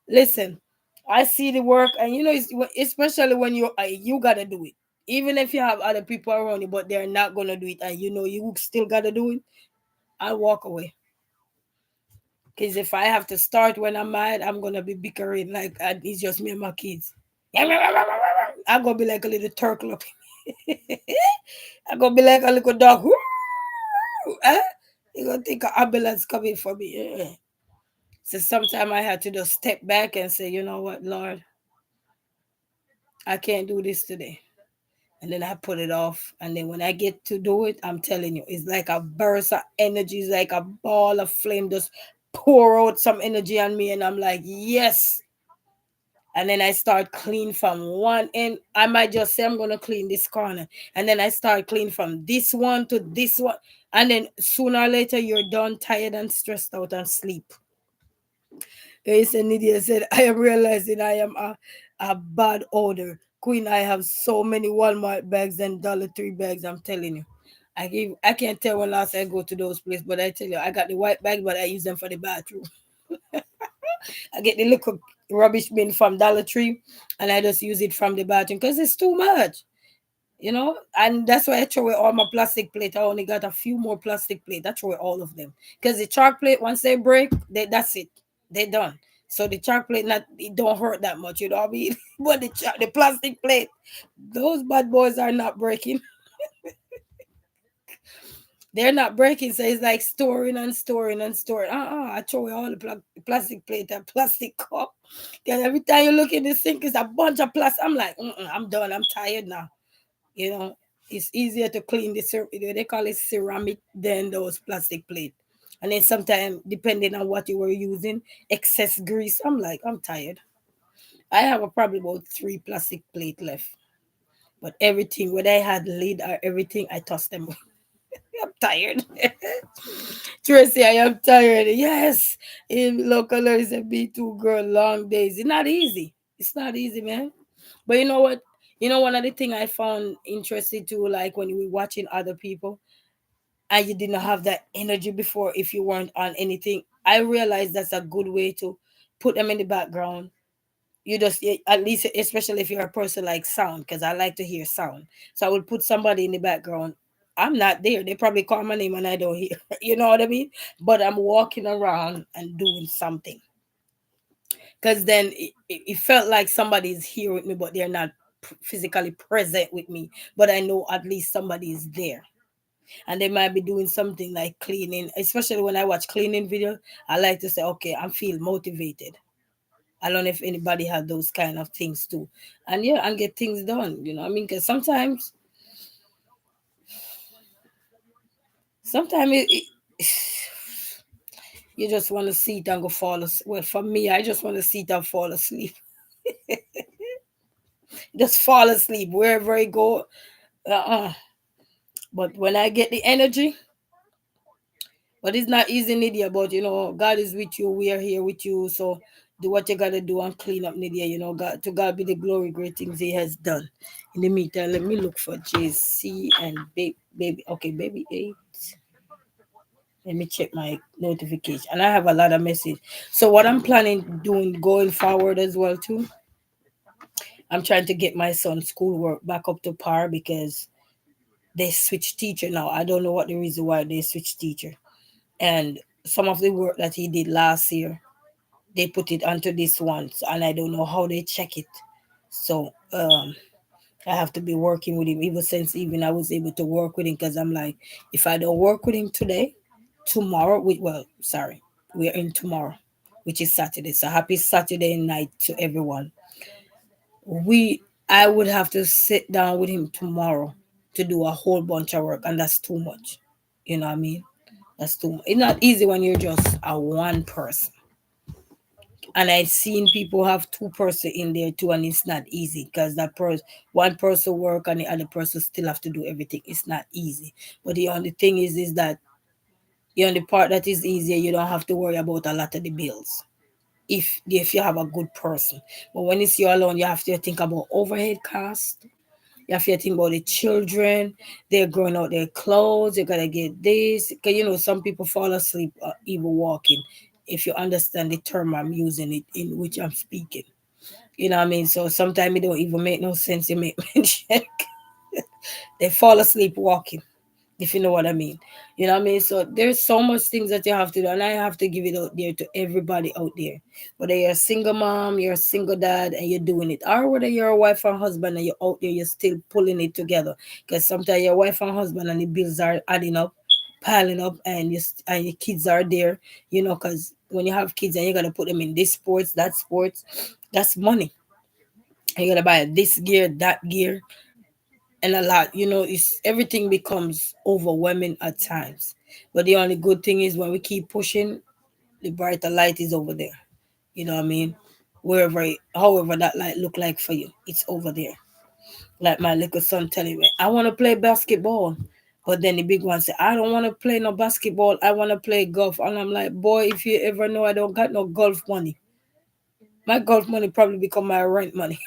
Listen, I see the work, and especially when you gotta do it. Even if you have other people around you, but they're not gonna do it, and you still gotta do it. I walk away, because if I have to start when I'm mad, I'm gonna be bickering like it's just me and my kids. I'm gonna be like a little turtle. I'm gonna be like a little dog. Eh? You gonna think an ambulance coming for me? So sometimes I had to just step back and say, you know what, Lord, I can't do this today. And then I put it off. And then when I get to do it, I'm telling you, it's like a burst of energy, it's like a ball of flame just pour out some energy on me. And I'm like, yes. And then I start clean from one end. I might just say I'm gonna clean this corner. And then I start clean from this one to this one. And then sooner or later you're done, tired and stressed out and sleep. Yes, Nidia said, I am realizing I am a bad order. Queen, I have so many Walmart bags and Dollar Tree bags. I'm telling you. I can't tell when last I go to those places, but I tell you, I got the white bag, but I use them for the bathroom. I get the little rubbish bin from Dollar Tree, and I just use it from the bathroom because it's too much. you know, and that's why I throw away all my plastic plate. I only got a few more plastic plate. I throw away all of them because the chalk plate once they break, that's it, they done. So the chalk plate not it don't hurt that much, you know what I mean? But the plastic plate, those bad boys are not breaking. They're not breaking, so it's like storing and storing and storing. I throw away all the plastic plate and plastic cup. Because every time you look in the sink, it's a bunch of plastic. I'm like, I'm done. I'm tired now. You know, it's easier to clean they call it ceramic than those plastic plate. And then sometimes, depending on what you were using, excess grease. I'm like, I'm tired. I have probably about three plastic plate left. But everything, whether I had lid or everything, I tossed them. I'm tired. Tracy, I am tired. Yes. In local is a B2 girl, long days. It's not easy. It's not easy, man. But you know what? You know, one of the thing I found interesting too, like when you were watching other people and you didn't have that energy before if you weren't on anything, I realized that's a good way to put them in the background. You just at least, especially if you're a person like sound, because I like to hear sound. So I would put somebody in the background. I'm not there. They probably call my name and I don't hear. You know what I mean? But I'm walking around and doing something. Because then it felt like somebody's here with me, but they're not physically present with me. But I know at least somebody is there. And they might be doing something like cleaning, especially when I watch cleaning videos. I like to say, okay, I'm feel motivated. I don't know if anybody has those kind of things too. And yeah, and get things done, you know what I mean? Because sometimes you just want to sit and go fall asleep. Well, for me, I just want to sit and fall asleep. Just fall asleep wherever I go. Uh-uh. But when I get the energy, but it's not easy, Nydia. But you know, God is with you. We are here with you. So do what you gotta do and clean up, Nydia. You know, God to God be the glory, great things He has done. In the meantime, let me look for JC and baby. Okay, baby eight. Let me check my notification. And I have a lot of message. So what I'm planning doing going forward as well too. I'm trying to get my son's schoolwork back up to par because they switched teacher now. I don't know what the reason why they switched teacher. And some of the work that he did last year, they put it onto this one. And I don't know how they check it. So I have to be working with him ever since even I was able to work with him because I'm like, if I don't work with him today, tomorrow, sorry, we're in tomorrow, which is Saturday. So happy Saturday night to everyone. I would have to sit down with him tomorrow to do a whole bunch of work, and that's too much. You know what I mean? That's too much. It's not easy when you're just a one person. And I've seen people have two-person in there too, and it's not easy because that person, one person work and the other person still have to do everything. It's not easy. But the only thing is that the only part that is easier, you don't have to worry about a lot of the bills if you have a good person. But when it's you alone, you have to think about overhead cost. You have to think about the children. They're growing out their clothes. You gotta get this. Cause you know some people fall asleep even walking. If you understand the term I'm using it in which I'm speaking, you know what I mean. So sometimes it don't even make no sense. You make mention. They fall asleep walking, if you know what I mean. You know what I mean? So there's so much things that you have to do, and I have to give it out there to everybody out there. Whether you're a single mom, you're a single dad, and you're doing it, or whether you're a wife and husband and you're out there, you're still pulling it together. Because sometimes your wife and husband and the bills are adding up, piling up, and and your kids are there. You know, because when you have kids and you gotta put them in this sports, that sports, that's money. And you gotta buy this gear, that gear and a lot. You know, it's everything becomes overwhelming at times. But the only good thing is when we keep pushing, the brighter light is over there. You know what I mean? However that light look like for you, it's over there. Like my little son telling me, I want to play basketball. But then the big one said, I don't want to play no basketball. I want to play golf. And I'm like, boy, if you ever know I don't got no golf money, my golf money probably become my rent money.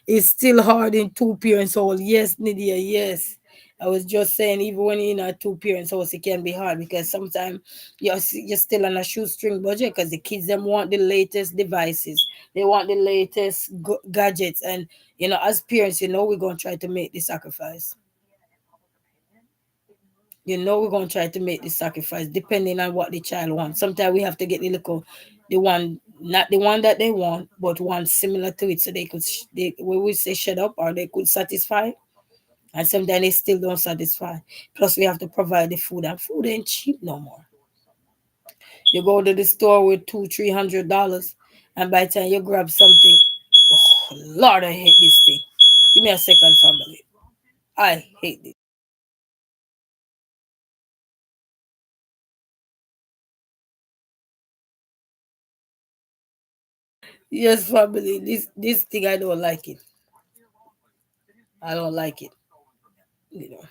It's still hard in two parents all. Yes, Nydia, yes. I was just saying, even when you're in a two parents house, it can be hard because sometimes you're still on a shoestring budget because the kids them want the latest devices, they want the latest gadgets, and as parents, we're gonna try to make the sacrifice. We're gonna try to make the sacrifice depending on what the child wants. Sometimes we have to get the one, not the one that they want, but one similar to it, so they could, we would say shut up, or they could satisfy. And sometimes they still don't satisfy. Plus, we have to provide the food, and food ain't cheap no more. You go to the store with $200-300, and by the time you grab something, oh Lord, I hate this thing. Give me a second, family. I hate this. Yes, family. This thing, I don't like it. I don't like it. You know,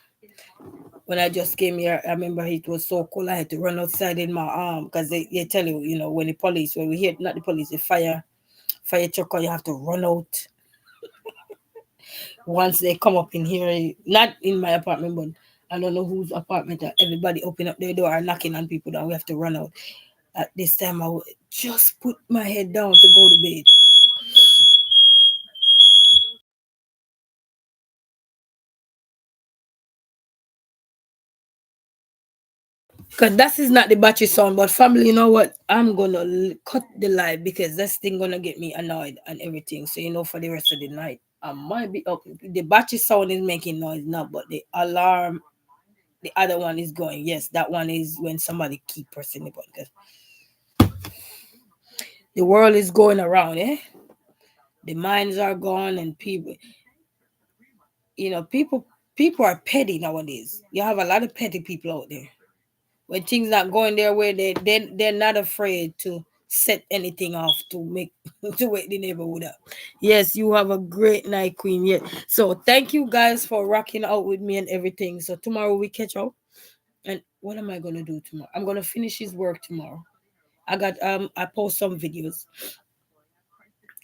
when I just came here, I remember it was so cold. I had to run outside in my arm because they tell you, when the police, when we hear not the police, the fire truck, you have to run out once they come up in here. Not in my apartment, but I don't know whose apartment. Everybody open up their door and knocking on people down. We have to run out. At this time, I would just put my head down to go to bed. Cause that is not the battery sound, but family, you know what? I'm gonna cut the light because this thing gonna get me annoyed and everything. So for the rest of the night, I might be up. The battery sound is making noise now, but the alarm, the other one is going. Yes, that one is when somebody keep pressing the button. 'Cause the world is going around, eh? The minds are gone, and people are petty nowadays. You have a lot of petty people out there. When things not going their way, they're not afraid to set anything off to make to wake the neighborhood up. Yes, you have a great night, Queen. Yeah. So thank you guys for rocking out with me and everything. So tomorrow we catch up. And what am I gonna do tomorrow? I'm gonna finish his work tomorrow. I post some videos.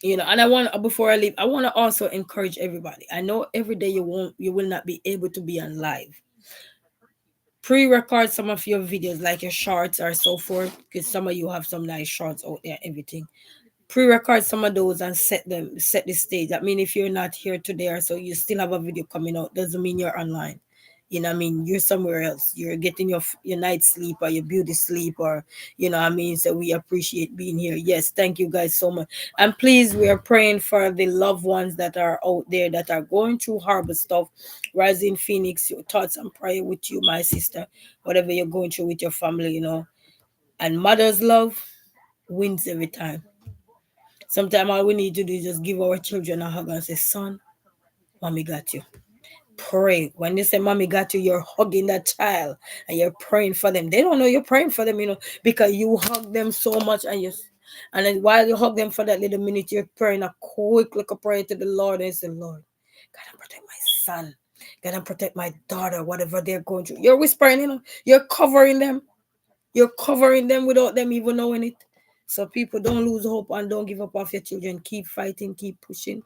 And I want, before I leave, I want to also encourage everybody. I know every day you will not be able to be on live. Pre-record some of your videos, like your shorts or so forth, because some of you have some nice shorts out there, everything. Pre-record some of those and set the stage. I mean, if you're not here today or so, you still have a video coming out, doesn't mean you're online. What I mean? You're somewhere else. You're getting your night sleep or your beauty sleep, or what I mean. So we appreciate being here. Yes, thank you guys so much. And please, we are praying for the loved ones that are out there that are going through horrible stuff. Rising Phoenix, your thoughts and prayer with you, my sister. Whatever you're going through with your family, And mother's love wins every time. Sometimes all we need to do is just give our children a hug and say, son, mommy got you. Pray. When you say mommy got you, you're hugging that child and you're praying for them. They don't know you're praying for them, because you hug them so much, and then while you hug them for that little minute, you're praying a quick little prayer to the Lord and say, Lord, God, protect my son. God, protect my daughter, whatever they're going through. You're whispering, you're covering them. You're covering them without them even knowing it. So people, don't lose hope and don't give up off your children. Keep fighting, keep pushing.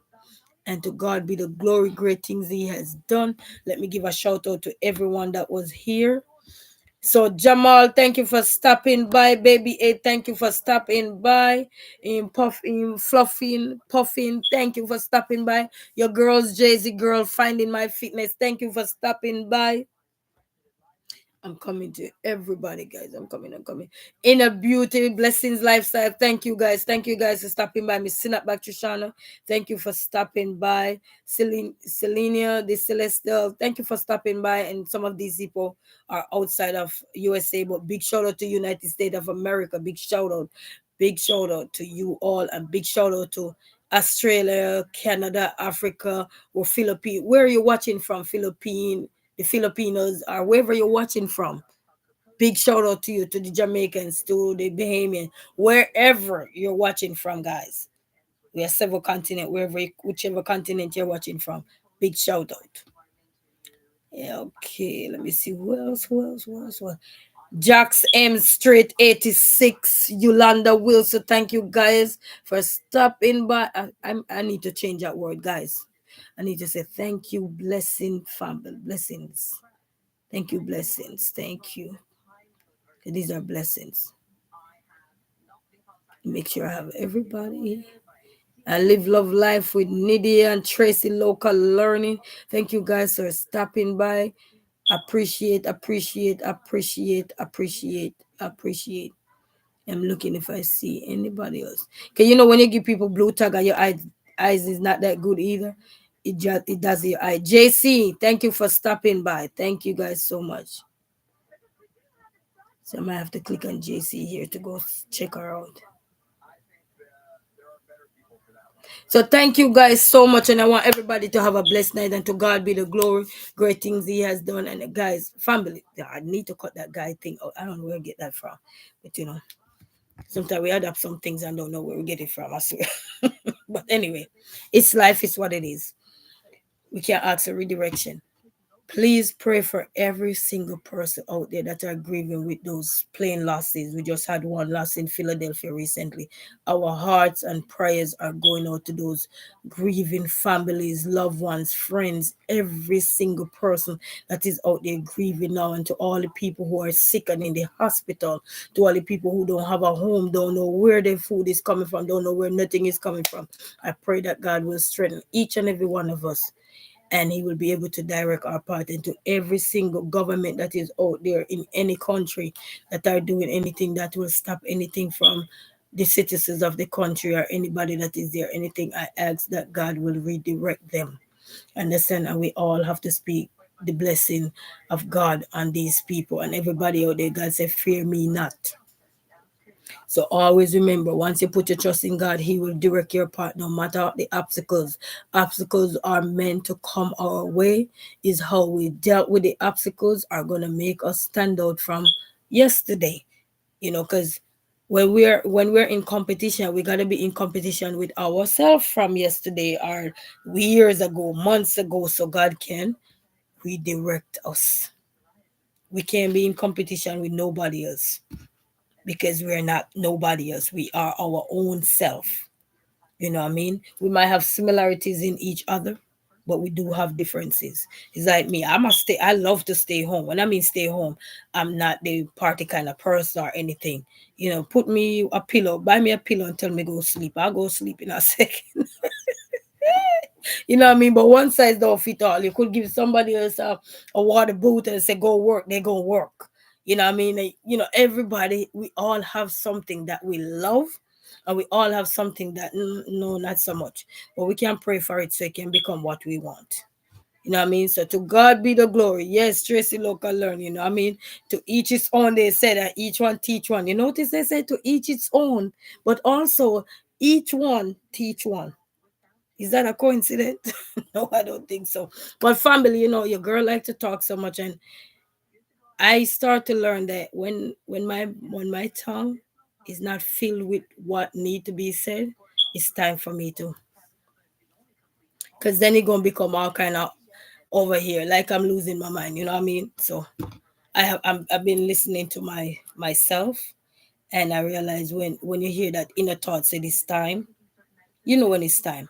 And to God be the glory, great things He has done. Let me give a shout out to everyone that was here. So Jamal, thank you for stopping by. Baby A, thank you for stopping by. In Puffing, Fluffing, Puffing, thank you for stopping by. Your girls, Jay-Z girl, Finding My Fitness, thank you for stopping by. I'm coming to everybody, guys. I'm coming. Inner Beauty, Blessings Lifestyle. Thank you, guys. Thank you, guys, for stopping by. Miss Sinat Shana. Thank you for stopping by. Selenia, the Celestial. Thank you for stopping by. And some of these people are outside of USA, but big shout out to United States of America. Big shout out. Big shout out to you all, and big shout out to Australia, Canada, Africa, or Philippines. Where are you watching from? Philippines, the Filipinos, or wherever you're watching from. Big shout out to you, to the Jamaicans, to the Bahamian, wherever you're watching from, guys. We have several continents, whichever continent you're watching from. Big shout out. Yeah, okay, let me see. Who else? Jax M Street 86, Yolanda Wilson. Thank you guys for stopping by. I need to change that word, guys. I need to say thank you, blessing family, blessings. Thank you, blessings. Thank you. These are blessings. Make sure I have everybody. I live love life with Nydia and Tracy local learning. Thank you guys for stopping by. Appreciate, appreciate, appreciate, appreciate, appreciate. I'm looking if I see anybody else. Okay, you know when you give people blue tag and your eyes is not that good either. It does your eye. JC, thank you for stopping by. Thank you guys so much. So I might have to click on JC here to go check her out. So thank you guys so much, and I want everybody to have a blessed night, and to God be the glory. Great things He has done, and guys, family, I need to cut that guy thing out. I don't know where I get that from, but you know, sometimes we add up some things and don't know where we get it from. I swear. But anyway, it's life. It's what it is. We can't ask for redirection. Please pray for every single person out there that are grieving with those plane losses. We just had one loss in Philadelphia recently. Our hearts and prayers are going out to those grieving families, loved ones, friends, every single person that is out there grieving now, and to all the people who are sick and in the hospital, to all the people who don't have a home, don't know where their food is coming from, don't know where nothing is coming from. I pray that God will strengthen each and every one of us, and He will be able to direct our path into every single government that is out there in any country that are doing anything that will stop anything from the citizens of the country or anybody that is there. Anything, I ask that God will redirect them. Understand? And we all have to speak the blessing of God on these people and everybody out there. God said, fear me not. So always remember, once you put your trust in God, He will direct your path no matter the obstacles. Obstacles are meant to come our way. Is how we dealt with the obstacles are gonna make us stand out from yesterday. You know, because when we're in competition, we gotta be in competition with ourselves from yesterday or years ago, months ago, so God can redirect us. We can't be in competition with nobody else, because we're not nobody else. We are our own self. You know what I mean? We might have similarities in each other, but we do have differences. It's like me. I love to stay home. When I mean stay home, I'm not the party kind of person or anything. You know, put me a pillow, buy me a pillow and tell me go sleep. I'll go sleep in a second. You know what I mean? But one size don't fit all. You could give somebody else a water boot and say go work, they go work. You know what I mean? You know, everybody, we all have something that we love, and we all have something that no, not so much. But we can pray for it so it can become what we want. You know what I mean? So to God be the glory. Yes, Tracy local learn, you know what I mean? To each its own, they said that each one teach one. You notice they say to each its own, but also each one teach one. Is that a coincidence? No, I don't think so. But family, you know, your girl like to talk so much, and I start to learn that when my tongue is not filled with what need to be said, it's time for me to, because then it gonna become all kind of over here, like I'm losing my mind. You know what I mean? So I've been listening to myself, and I realize when you hear that inner thought say it's time, you know when it's time.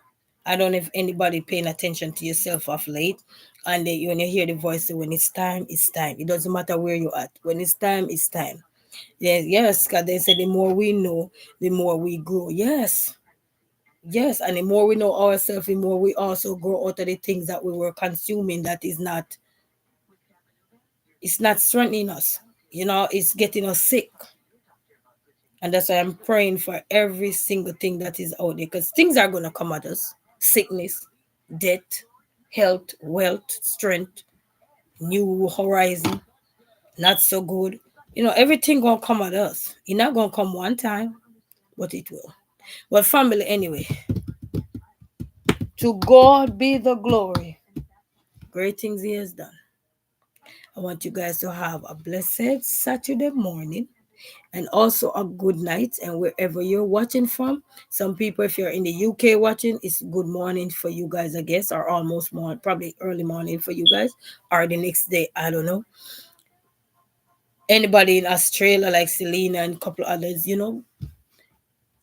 I don't know if anybody paying attention to yourself of late, and when you hear the voice say when it's time, it's time. It doesn't matter where you're at. When it's time, it's time. Yes, yes, because they say the more we know, the more we grow. Yes, yes, and the more we know ourselves, the more we also grow out of the things that we were consuming. That is not, it's not strengthening us. You know, it's getting us sick. And that's why I'm praying for every single thing that is out there, because things are going to come at us: sickness, death, health, wealth, strength, new horizon, not so good. You know, everything going to come at us. It's not going to come one time, but it will. But family, anyway, to God be the glory. Great things He has done. I want you guys to have a blessed Saturday morning, and also a good night. And wherever you're watching from, some people, if you're in the UK watching, it's good morning for you guys, I guess, or almost morning, probably early morning for you guys, or the next day, I don't know. Anybody in Australia like Selena and a couple others, you know,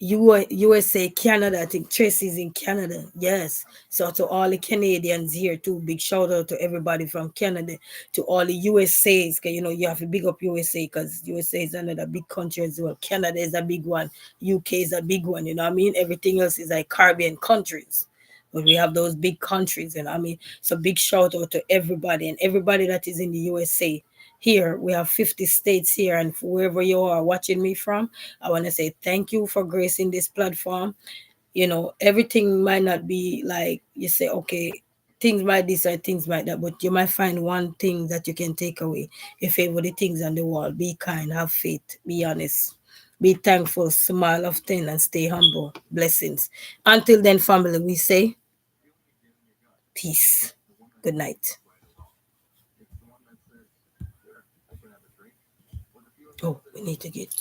USA, Canada. I think Tracy's in Canada. Yes. So to all the Canadians here too, big shout out to everybody from Canada, to all the USA's. Cause you have to big up USA because USA is another big country as well. Canada is a big one. UK is a big one. You know what I mean? Everything else is like Caribbean countries. But we have those big countries, and I mean, so big shout out to everybody and everybody that is in the USA. Here we have 50 states here, and wherever you are watching me from, I want to say thank you for gracing this platform. Everything might not be like you say, okay, things might this or things might that, but you might find one thing that you can take away. If favor the things on the wall, be kind, have faith, be honest, be thankful, smile often, and stay humble. Blessings. Until then, family, we say peace. Good night. Oh, we need to get